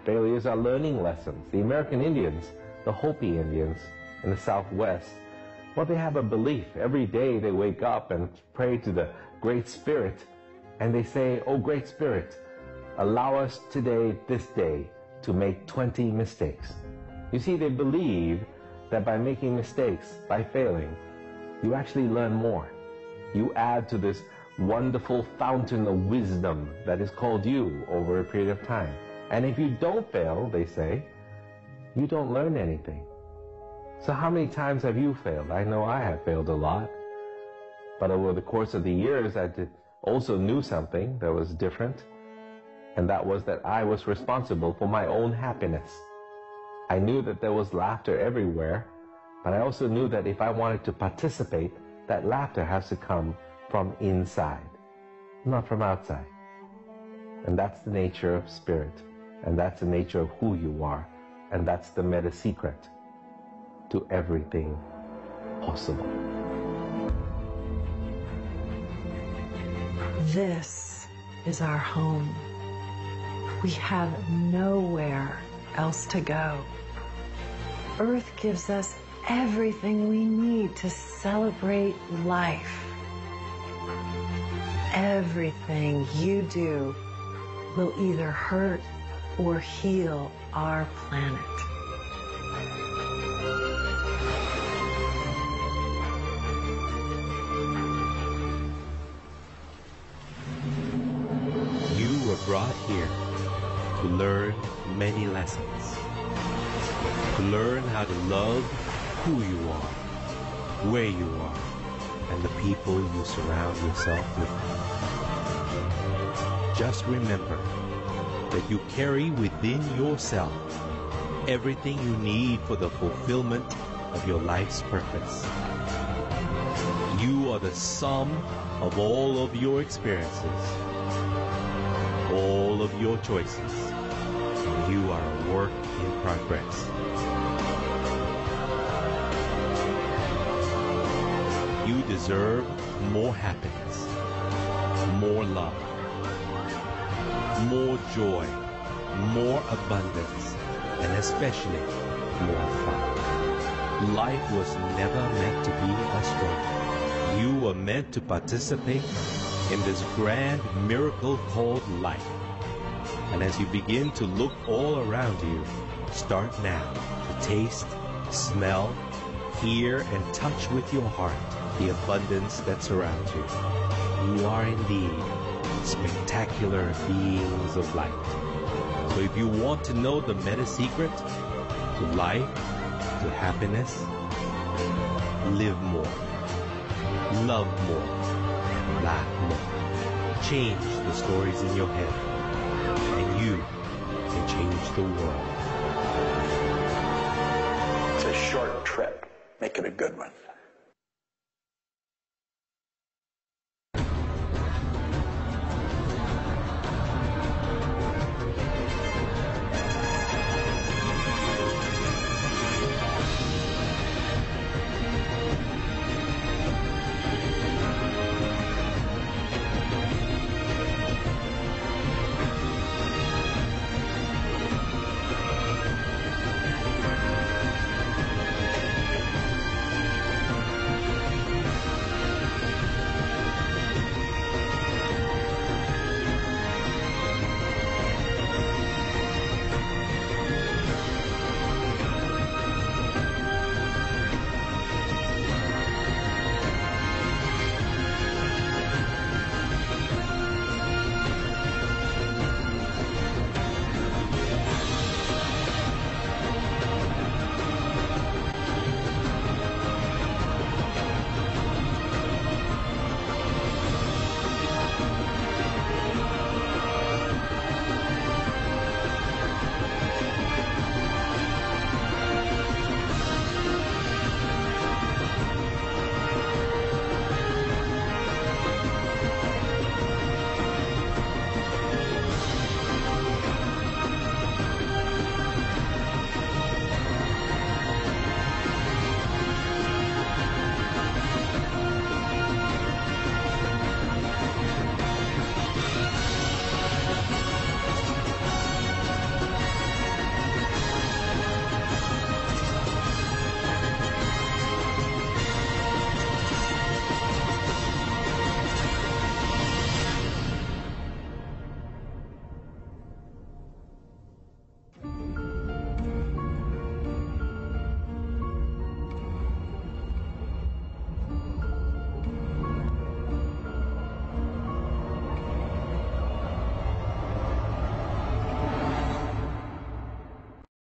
[SPEAKER 15] Failures are learning lessons. The American Indians, the Hopi Indians in the Southwest, well, they have a belief. Every day they wake up and pray to the Great Spirit, and they say, "Oh, Great Spirit, allow us today, this day, to make 20 mistakes." You see, they believe that by making mistakes, by failing, you actually learn more. You add to this wonderful fountain of wisdom that is called you over a period of time. And if you don't fail, they say, you don't learn anything. So how many times have you failed? I know I have failed a lot. But over the course of the years, I also knew something that was different. And that was that I was responsible for my own happiness. I knew that there was laughter everywhere, but I also knew that if I wanted to participate, that laughter has to come from inside, not from outside. And that's the nature of spirit, and that's the nature of who you are, and that's the meta secret to everything possible.
[SPEAKER 6] This is our home. We have nowhere else to go. Earth gives us everything we need to celebrate life. Everything you do will either hurt or heal our planet.
[SPEAKER 1] You were brought here to learn many lessons. To learn how to love who you are, where you are, and the people you surround yourself with. Just remember that you carry within yourself everything you need for the fulfillment of your life's purpose. You are the sum of all of your experiences, all of your choices, and you are a work in progress. You deserve more happiness, more love, more joy, more abundance, and especially more fun. Life was never meant to be a struggle. You were meant to participate in this grand miracle called life. And as you begin to look all around you, start now to taste, smell, hear, and touch with your heart the abundance that surrounds you. You are indeed spectacular beings of light. So if you want to know the meta secret to life, to happiness, live more, love more, and laugh more. Change the stories in your head, and you can change the world.
[SPEAKER 4] It's a short trip. Make it a good one.